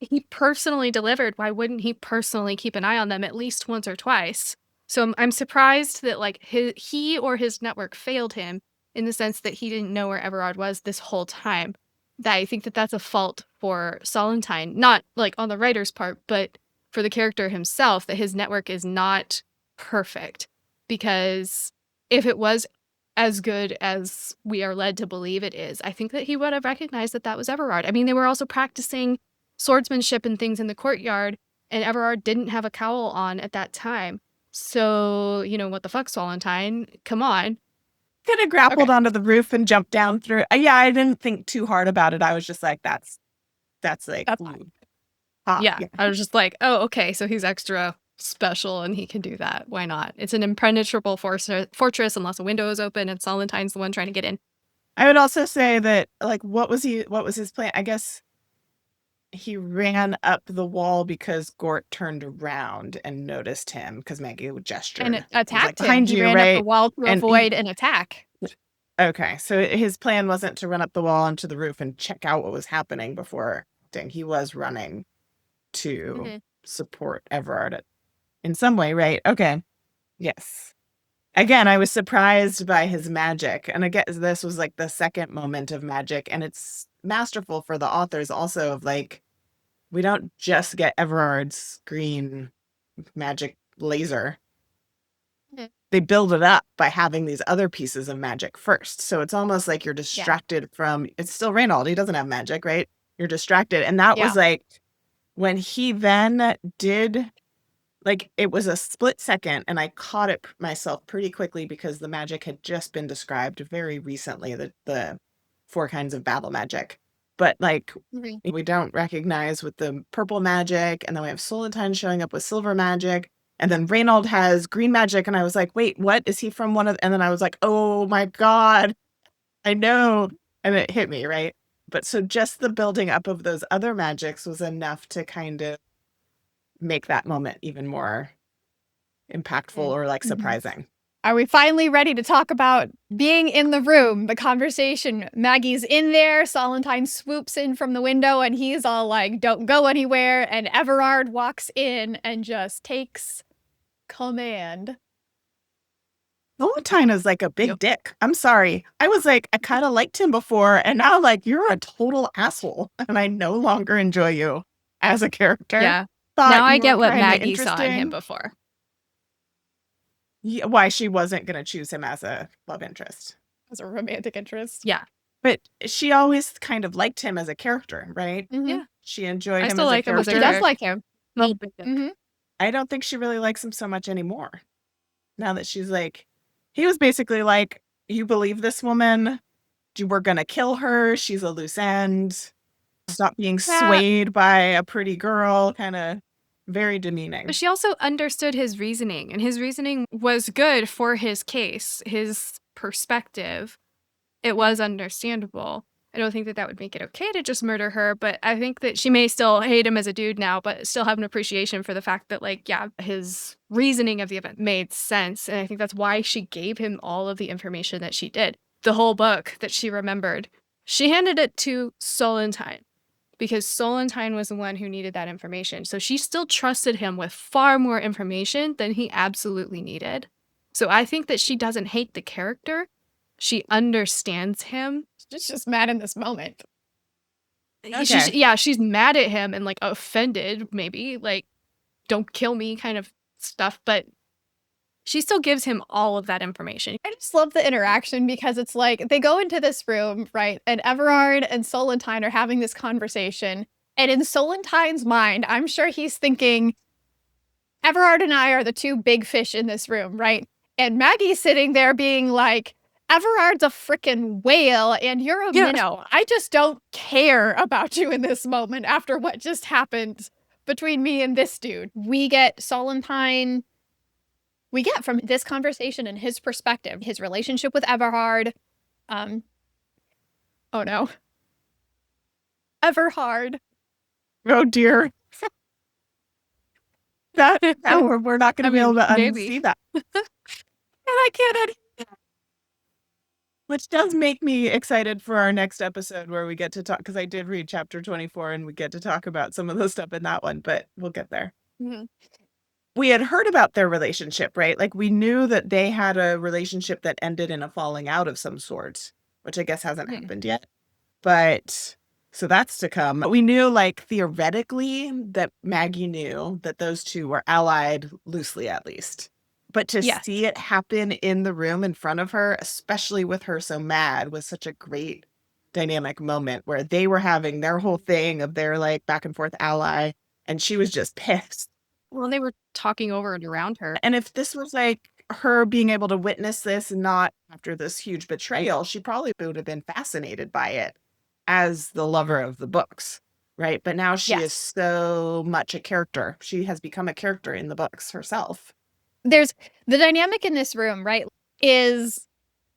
He personally delivered. Why wouldn't he personally keep an eye on them at least once or twice? So I'm surprised that he or his network failed him in the sense that he didn't know where Everard was this whole time. That I think that that's a fault for Solentine, not on the writer's part, but for the character himself, that his network is not perfect. Because if it was as good as we are led to believe it is, I think that he would have recognized that that was Everard. I mean, they were also practicing swordsmanship and things in the courtyard, and Everard didn't have a cowl on at that time. So, what the fuck, Solentine? Come on. Could have grappled onto the roof and jumped down through. I didn't think too hard about it. I was just like, that's fine. Yeah, I was just like, oh, okay, so he's extra special and he can do that. Why not? It's an impenetrable fortress unless a window is open and Solentine's the one trying to get in. I would also say that, what was his plan? I guess he ran up the wall because Gort turned around and noticed him because Maggie would gesture. And attacked him. Behind he you, ran right? up the wall to avoid an attack. Okay, so his plan wasn't to run up the wall onto the roof and check out what was happening before acting. He was running to support Everard in some way, right? Okay. Yes. Again, I was surprised by his magic. And I guess this was the second moment of magic. And it's masterful for the authors also of we don't just get Everard's green magic laser. They build it up by having these other pieces of magic first. So it's almost like you're distracted from, it's still Reynald. He doesn't have magic, right? You're distracted. And that was when he then did, it was a split second, and I caught it myself pretty quickly because the magic had just been described very recently, the 4 kinds of battle magic. But we don't recognize with the purple magic, and then we have Solentine showing up with silver magic, and then Reynald has green magic, and I was like, wait, what? Is he from one of, and then I was like, oh my God, I know. And it hit me, right? But so just the building up of those other magics was enough to kind of make that moment even more impactful or surprising. Are we finally ready to talk about being in the room? The conversation. Maggie's in there. Solentine swoops in from the window and he's all like, don't go anywhere. And Everard walks in and just takes command. Solentine is a big dick. I'm sorry. I was I kind of liked him before, and now you're a total asshole, and I no longer enjoy you as a character. Yeah. Now I get what Maggie saw in him before. Yeah, why she wasn't going to choose him as a love interest. As a romantic interest. Yeah. But she always kind of liked him as a character, right? Mm-hmm. Yeah. She enjoyed him still as like a him as character. a She does like him. Mm-hmm. I don't think she really likes him so much anymore. Now that she's he was basically you believe this woman? we're going to kill her. She's a loose end. Stop being swayed by a pretty girl, kind of very demeaning. But she also understood his reasoning, and his reasoning was good for his case, his perspective. It was understandable. I don't think that that would make it okay to just murder her, but I think that she may still hate him as a dude now, but still have an appreciation for the fact that, like, yeah, his reasoning of the event made sense. And I think that's why she gave him all of the information that she did. The whole book that she remembered. She handed it to Solentine because Solentine was the one who needed that information. So she still trusted him with far more information than he absolutely needed. So I think that she doesn't hate the character. She understands him. She's just mad in this moment. Okay. She's mad at him and, like, offended, maybe, like, don't kill me kind of stuff, but she still gives him all of that information. I just love the interaction because it's like they go into this room, right? And Everard and Solentine are having this conversation. And in Solentine's mind, I'm sure he's thinking, Everard and I are the two big fish in this room, right? And Maggie's sitting there being like, Everard's a freaking whale and you're a minnow. I just don't care about you in this moment after what just happened between me and this dude. We get Solentine. We get from this conversation and his perspective, his relationship with Everard. Oh no. Everard. Oh dear. We're not going to be able to unsee that. And I can't. Which does make me excited for our next episode where we get to talk, because I did read chapter 24 and we get to talk about some of the stuff in that one, but we'll get there. Mm-hmm. We had heard about their relationship, right? Like we knew that they had a relationship that ended in a falling out of some sort, which I guess hasn't happened yet. But so that's to come. We knew, like, theoretically that Maggie knew that those two were allied, loosely at least. But to see it happen in the room in front of her, especially with her so mad, was such a great dynamic moment where they were having their whole thing of their, like, back and forth ally, and she was just pissed. Well, they were talking over and around her. And if this was, like, her being able to witness this and not after this huge betrayal, she probably would have been fascinated by it as the lover of the books, right? But now she is so much a character. She has become a character in the books herself. There's the dynamic in this room, right, is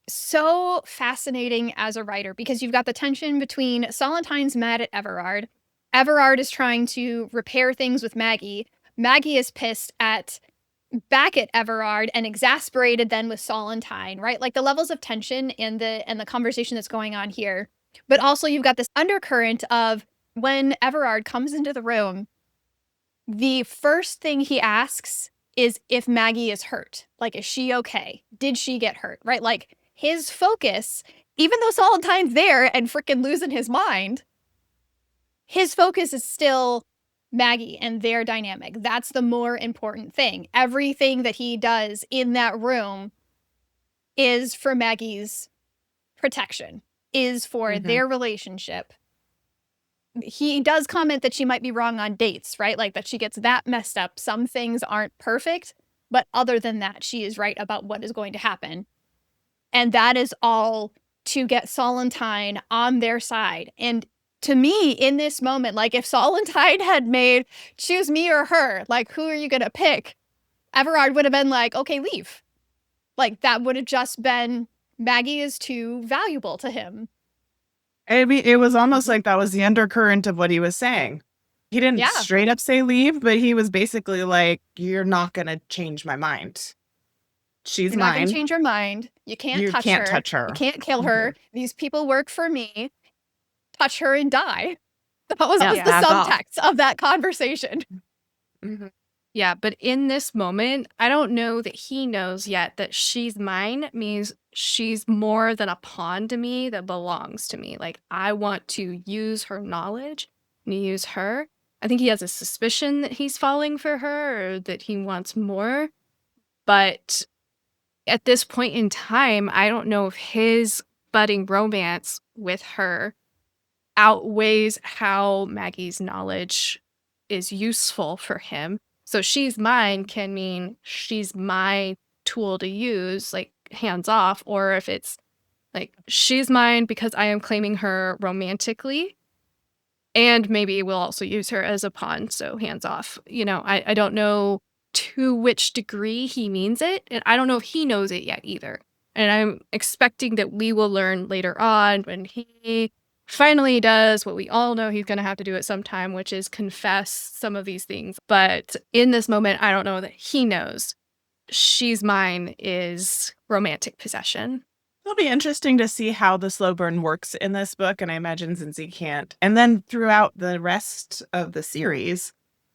so fascinating as a writer because you've got the tension between Solentine's mad at Everard. Everard is trying to repair things with Maggie. Maggie is pissed back at Everard and exasperated then with Solentine, right? Like the levels of tension and the conversation that's going on here. But also you've got this undercurrent of when Everard comes into the room, the first thing he asks is if Maggie is hurt. Like, is she okay? Did she get hurt? Right? Like, his focus, even though Solentine's there and freaking losing his mind, his focus is still Maggie and their dynamic. That's the more important thing. Everything that he does in that room is for Maggie's protection, is for their relationship. He does comment that she might be wrong on dates, right? Like that she gets that messed up. Some things aren't perfect, but other than that, she is right about what is going to happen. And that is all to get Solentine on their side. And to me, in this moment, like if Solentine had made choose me or her, like who are you going to pick? Everard would have been like, okay, leave. Like that would have just been Maggie is too valuable to him. I mean, it was almost like that was the undercurrent of what he was saying. He didn't straight up say leave, but he was basically like, you're not going to change my mind. She's You're mine. not going to change your mind. You can't touch her. You can't kill her. These people work for me. Touch her and die. That was the subtext of that conversation. Yeah, but in this moment, I don't know that he knows yet that she's mine means she's more than a pawn to me that belongs to me. Like, I want to use her knowledge and use her. I think he has a suspicion that he's falling for her or that he wants more. But at this point in time, I don't know if his budding romance with her outweighs how Maggie's knowledge is useful for him. So she's mine can mean she's my tool to use, like hands off, or if it's Like, she's mine because I am claiming her romantically, and maybe we'll also use her as a pawn, so hands off. I don't know to which degree he means it, and I don't know if he knows it yet either. And I'm expecting that we will learn later on when he finally does what we all know he's going to have to do at some time, which is confess some of these things. But in this moment, I don't know that he knows. She's mine is romantic possession. It'll be interesting to see how the slow burn works in this book, and I imagine Zinzi can't. And then throughout the rest of the series,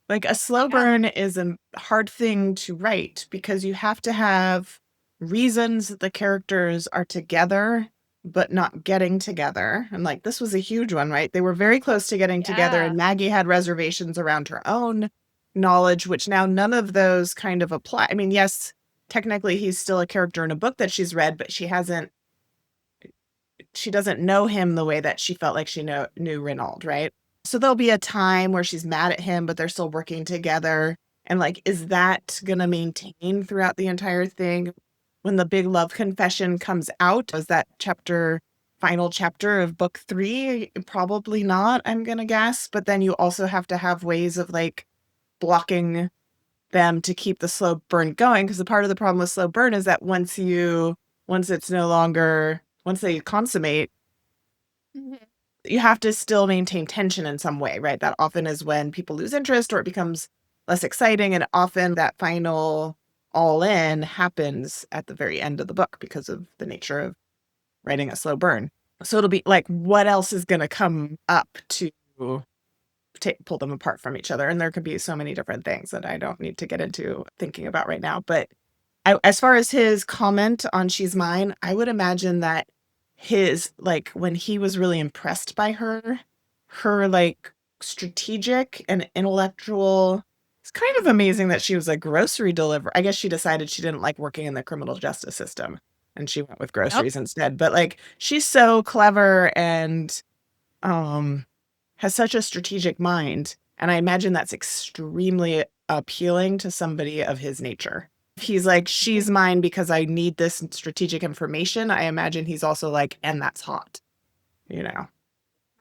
like a slow burn is a hard thing to write because you have to have reasons that the characters are together but not getting together. And like this was a huge one, right? They were very close to getting together, and Maggie had reservations around her own knowledge, which now none of those kind of apply. I mean, yes, technically he's still a character in a book that she's read, but she doesn't know him the way that she felt like she knew Renaud, right? So there'll be a time where she's mad at him, but they're still working together. And like, is that going to maintain throughout the entire thing? When the big love confession comes out, is that final chapter of book 3? Probably not, I'm going to guess. But then you also have to have ways of like blocking them to keep the slow burn going. Because the part of the problem with slow burn is that once they consummate, you have to still maintain tension in some way, right? That often is when people lose interest or it becomes less exciting. And often that final all in happens at the very end of the book because of the nature of writing a slow burn. So it'll be like, what else is going to come up to pull them apart from each other? And there could be so many different things that I don't need to get into thinking about right now. But as far as his comment on she's mine, I would imagine that his, like, when he was really impressed by her like strategic and intellectual. It's kind of amazing that she was a grocery deliverer. I guess she decided she didn't like working in the criminal justice system and she went with groceries instead. But like, she's so clever and has such a strategic mind. And I imagine that's extremely appealing to somebody of his nature. If he's like, she's mine because I need this strategic information, I imagine he's also like, and that's hot,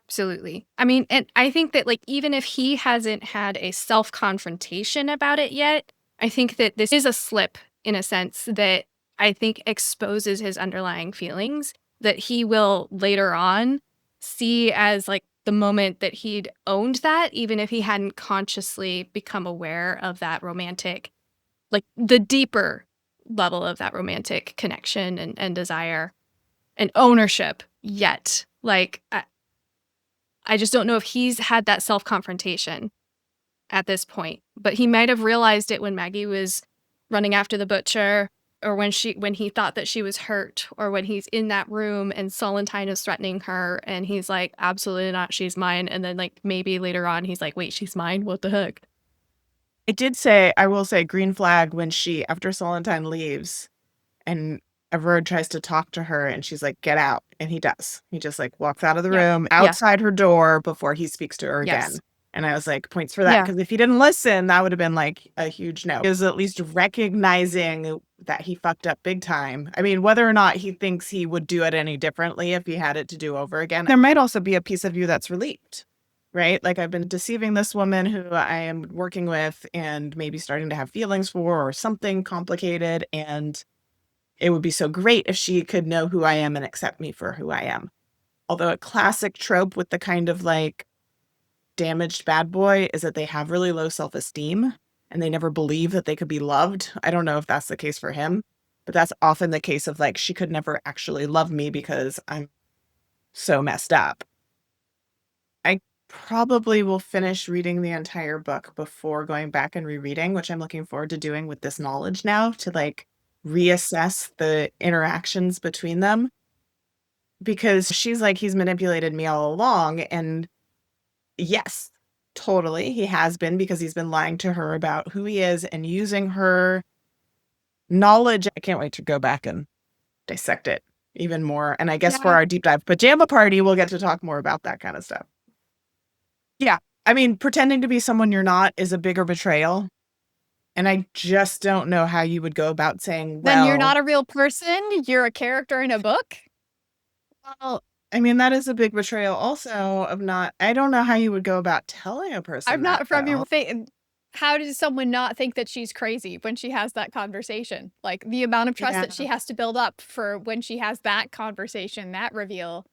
Absolutely. I mean, and I think that like, even if he hasn't had a self-confrontation about it yet, I think that this is a slip in a sense that I think exposes his underlying feelings that he will later on see as like the moment that he'd owned that, even if he hadn't consciously become aware of that romantic, like the deeper level of that romantic connection and desire and ownership yet. Like, I just don't know if he's had that self-confrontation at this point, but he might have realized it when Maggie was running after the butcher, or when he thought that she was hurt, or when he's in that room and Solentine is threatening her and he's like, absolutely not, she's mine. And then like maybe later on he's like, wait, she's mine? What the heck? I will say green flag when after Solentine leaves and Everard tries to talk to her and she's like, get out. And he does. He just like walks out of the room outside her door before he speaks to her again. And I was like, points for that. Because if he didn't listen, that would have been like a huge no. He was at least recognizing that he fucked up big time. I mean, whether or not he thinks he would do it any differently if he had it to do over again, there might also be a piece of you that's relieved, right? Like, I've been deceiving this woman who I am working with and maybe starting to have feelings for or something complicated. And it would be so great if she could know who I am and accept me for who I am. Although a classic trope with the kind of like damaged bad boy is that they have really low self-esteem and they never believe that they could be loved. I don't know if that's the case for him, but that's often the case of like, she could never actually love me because I'm so messed up. I probably will finish reading the entire book before going back and rereading, which I'm looking forward to doing with this knowledge now, to like reassess the interactions between them. Because she's like, he's manipulated me all along. And yes, totally, he has been, because he's been lying to her about who he is and using her knowledge. I can't wait to go back and dissect it even more. And I guess for our deep dive pajama party, we'll get to talk more about that kind of stuff. Yeah. I mean, pretending to be someone you're not is a bigger betrayal. And I just don't know how you would go about saying, well, then you're not a real person. You're a character in a book. Well, I mean, that is a big betrayal also of not I don't know how you would go about telling a person I'm not from your though. how does someone not think that she's crazy when she has that conversation? Like, the amount of trust Yeah. that she has to build up for when she has that conversation, that reveal,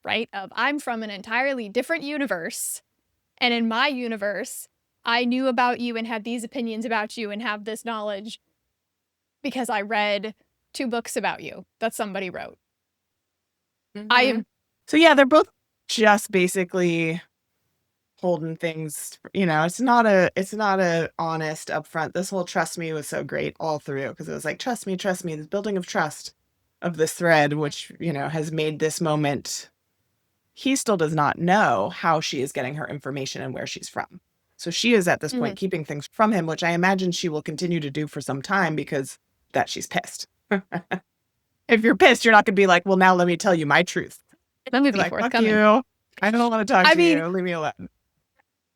right? Of, I'm from an entirely different universe, and in my universe, I knew about you and had these opinions about you and have this knowledge because I read 2 books about you that somebody wrote. I Mhm. am So, yeah, they're both just basically holding things, it's not a honest upfront. This whole trust me was so great all through because it was like, trust me, this building of trust of this thread, which, has made this moment. He still does not know how she is getting her information and where she's from. So she is at this point keeping things from him, which I imagine she will continue to do for some time because that she's pissed. If you're pissed, you're not going to be like, well, now let me tell you my truth. let me be Like, fuck forthcoming. you. I don't want to talk I to mean, you. Leave me alone.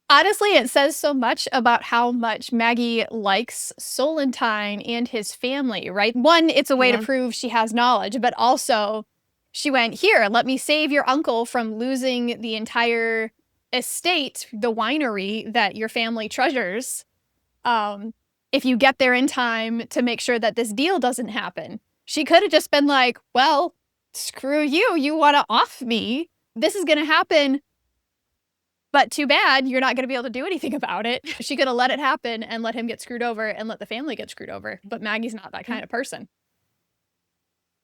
honestly, it says so much about how much Maggie likes Solentine and his family, right? One, it's a way to Yeah. prove she has knowledge, but also she went, here, let me save your uncle from losing the entire estate, the winery that your family treasures. If you get there in time to make sure that this deal doesn't happen. She could have just been like, well, screw you. You want to off me. This is going to happen. But too bad, you're not going to be able to do anything about it. She could have let it happen and let him get screwed over and let the family get screwed over. But Maggie's not that kind of person.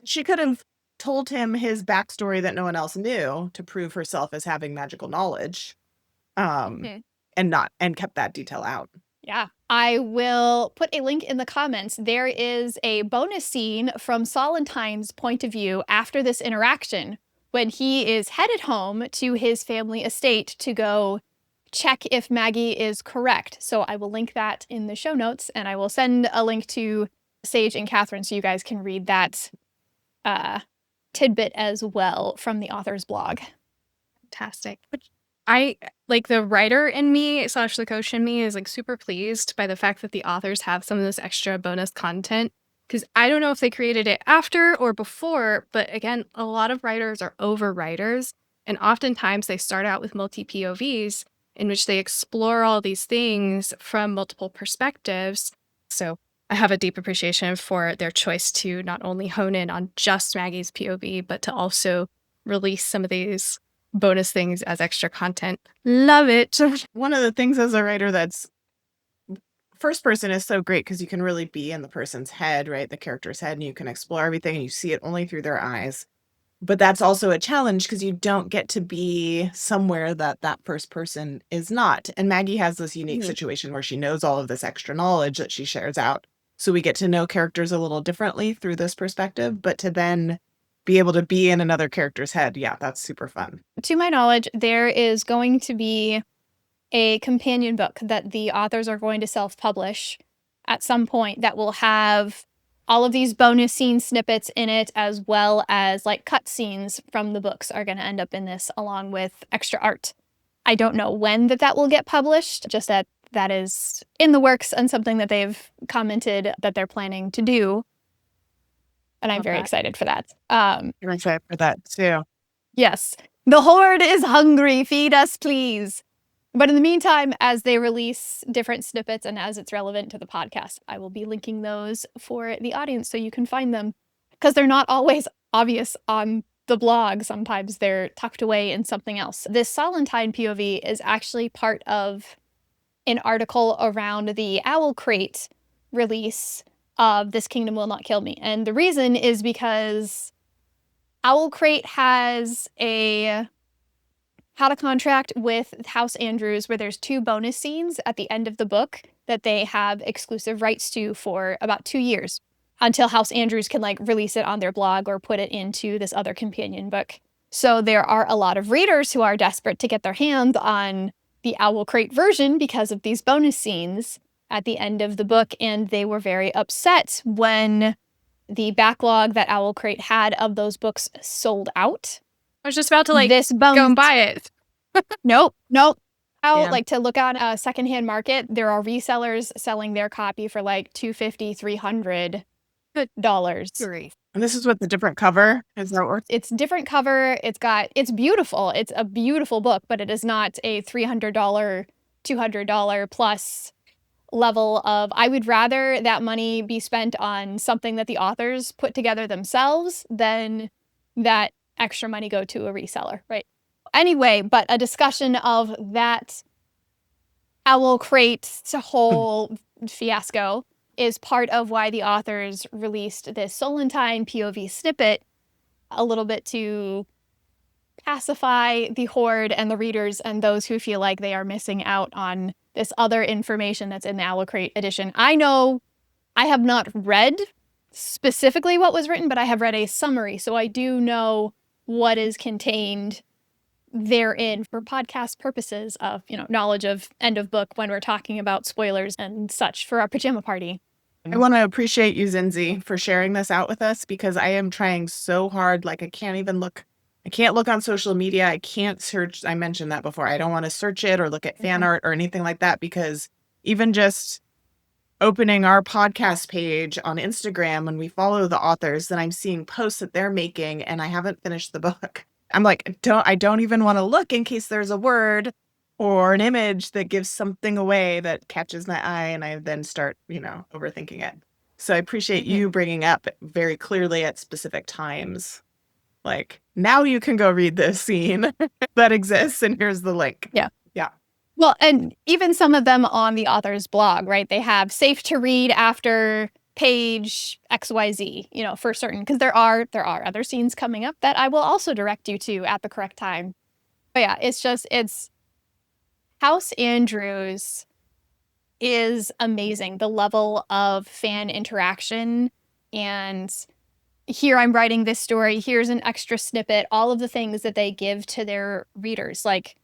She could have told him his backstory that no one else knew to prove herself as having magical knowledge, Mhm. and kept that detail out. Yeah. I will put a link in the comments. There is a bonus scene from Solentine's point of view after this interaction when he is headed home to his family estate to go check if Maggie is correct. So I will link that in the show notes, and I will send a link to Sage and Katherine so you guys can read that tidbit as well from the author's blog. Fantastic. I like the writer in me / the coach in me is like super pleased by the fact that the authors have some of this extra bonus content, because I don't know if they created it after or before, but again, a lot of writers are over writers, and oftentimes they start out with multi POVs in which they explore all these things from multiple perspectives. So I have a deep appreciation for their choice to not only hone in on just Maggie's POV, but to also release some of these bonus things as extra content. Love it. One of the things as a writer that's first person is so great because you can really be in the person's head, right? The character's head, and you can explore everything and you see it only through their eyes. But that's also a challenge because you don't get to be somewhere that first person is not. And Maggie has this unique situation where she knows all of this extra knowledge that she shares out. So we get to know characters a little differently through this perspective, but to then be able to be in another character's head, yeah, that's super fun. To my knowledge, there is going to be a companion book that the authors are going to self-publish at some point that will have all of these bonus scene snippets in it, as well as like cut scenes from the books are going to end up in this, along with extra art. I don't know when that will get published, just that is in the works and something that they've commented that they're planning to do. And I'm very excited for that. I'm excited for that too. Yes. The horde is hungry. Feed us, please. But in the meantime, as they release different snippets and as it's relevant to the podcast, I will be linking those for the audience so you can find them. Because they're not always obvious on the blog. Sometimes they're tucked away in something else. This Solentine POV is actually part of an article around the Owlcrate release of This Kingdom Will Not Kill Me. And the reason is because Owlcrate has had a contract with House Andrews where there's 2 bonus scenes at the end of the book that they have exclusive rights to for about 2 years until House Andrews can like release it on their blog or put it into this other companion book. So there are a lot of readers who are desperate to get their hands on the Owlcrate version because of these bonus scenes at the end of the book, and they were very upset when the backlog that Owlcrate had of those books sold out. I was just about to go and buy it. Nope. Yeah. Like to look on a secondhand market, there are resellers selling their copy for like $250, $300. Great. And this is with the different cover. Is that what? It's different cover. It's beautiful. It's a beautiful book, but it is not a $300, $200 plus level of, I would rather that money be spent on something that the authors put together themselves than that extra money go to a reseller, right? Anyway, but a discussion of that Owlcrate whole fiasco is part of why the authors released this Solentine POV snippet a little bit to pacify the horde and the readers and those who feel like they are missing out on this other information that's in the Owlcrate edition. I know I have not read specifically what was written, but I have read a summary, so I do know what is contained therein for podcast purposes of, knowledge of end of book when we're talking about spoilers and such for our pajama party. I want to appreciate you, Zinzi, for sharing this out with us, because I am trying so hard. Like, I can't look on social media. I can't search. I mentioned that before. I don't want to search it or look at fan art or anything like that, because even just opening our podcast page on Instagram, when we follow the authors, then I'm seeing posts that they're making and I haven't finished the book. I'm like, I don't even want to look in case there's a word or an image that gives something away that catches my eye, and I then start, overthinking it. So I appreciate you bringing up very clearly at specific times, like, now you can go read this scene that exists, and here's the link. Yeah. Yeah. Well, and even some of them on the author's blog, right? They have safe to read after page XYZ, for certain, because there are other scenes coming up that I will also direct you to at the correct time. But yeah, it's House Andrews is amazing. The level of fan interaction, and here I'm writing this story, here's an extra snippet, all of the things that they give to their readers. Like,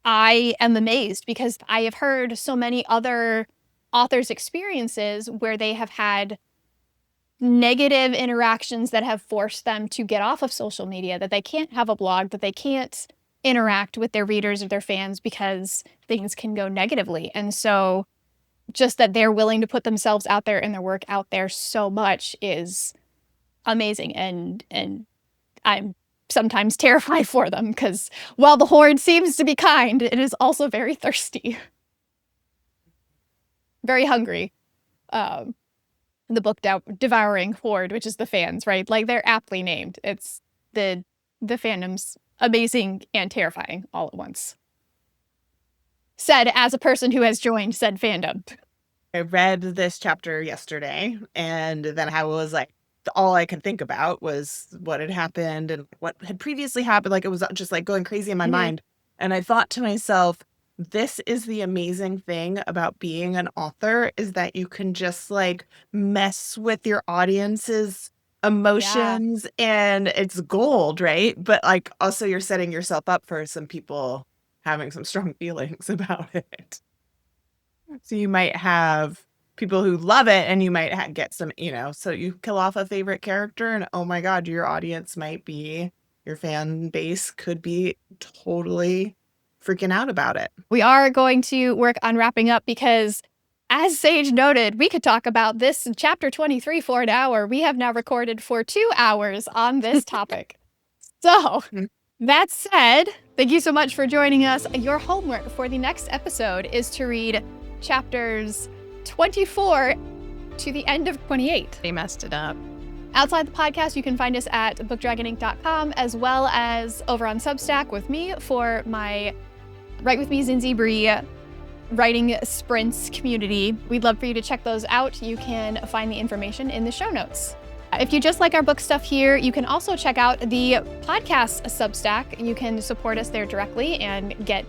I am amazed because I have heard so many other authors' experiences where they have had negative interactions that have forced them to get off of social media, that they can't have a blog, that they can't interact with their readers or their fans because things can go negatively. And so just that they're willing to put themselves out there and their work out there so much is amazing. And I'm sometimes terrified for them because while the horde seems to be kind, it is also very thirsty. Very hungry. The book devouring horde, which is the fans, right? Like, they're aptly named. It's the fandom's amazing and terrifying all at once. Said as a person who has joined said fandom. I read this chapter yesterday, and then I was like, all I could think about was what had happened and what had previously happened. Like, it was just like going crazy in my mind. And I thought to myself, this is the amazing thing about being an author, is that you can just like mess with your audience's emotions, and it's gold, right? But like, also you're setting yourself up for some people having some strong feelings about it. So you might have people who love it, and you might get some, so you kill off a favorite character, and oh my God, your audience might be, your fan base could be totally freaking out about it. We are going to work on wrapping up because, as Sage noted, we could talk about this chapter 23 for an hour. We have now recorded for 2 hours on this topic. So, that said, thank you so much for joining us. Your homework for the next episode is to read chapters 24 to the end of 28. They messed it up. Outside the podcast, you can find us at bookdragoninc.com, as well as over on Substack with me for my Write With Me, Zinzi Bree writing sprints community. We'd love for you to check those out. You can find the information in the show notes. If you just like our book stuff here, you can also check out the podcast Substack. You can support us there directly and get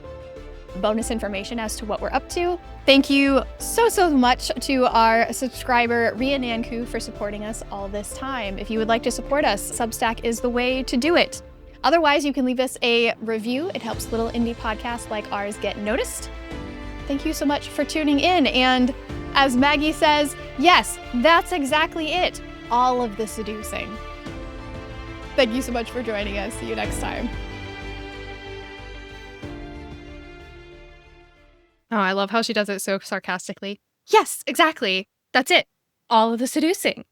bonus information as to what we're up to. Thank you so much to our subscriber, Ria Nanku, for supporting us all this time. If you would like to support us, Substack is the way to do it. Otherwise, you can leave us a review. It helps little indie podcasts like ours get noticed. Thank you so much for tuning in. And as Maggie says, yes, that's exactly it. All of the seducing. Thank you so much for joining us. See you next time. Oh, I love how she does it so sarcastically. Yes, exactly. That's it. All of the seducing.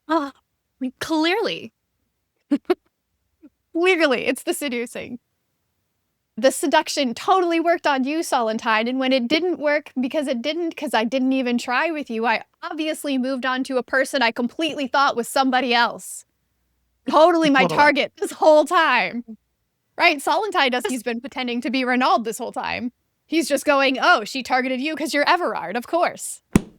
Clearly. Clearly, it's the seducing. The seduction totally worked on you, Solentine, and when it didn't work, because I didn't even try with you, I obviously moved on to a person I completely thought was somebody else. Totally my target this whole time. Right? Solentine does. He's been pretending to be Renaud this whole time. He's just going, oh, she targeted you because you're Everard, of course.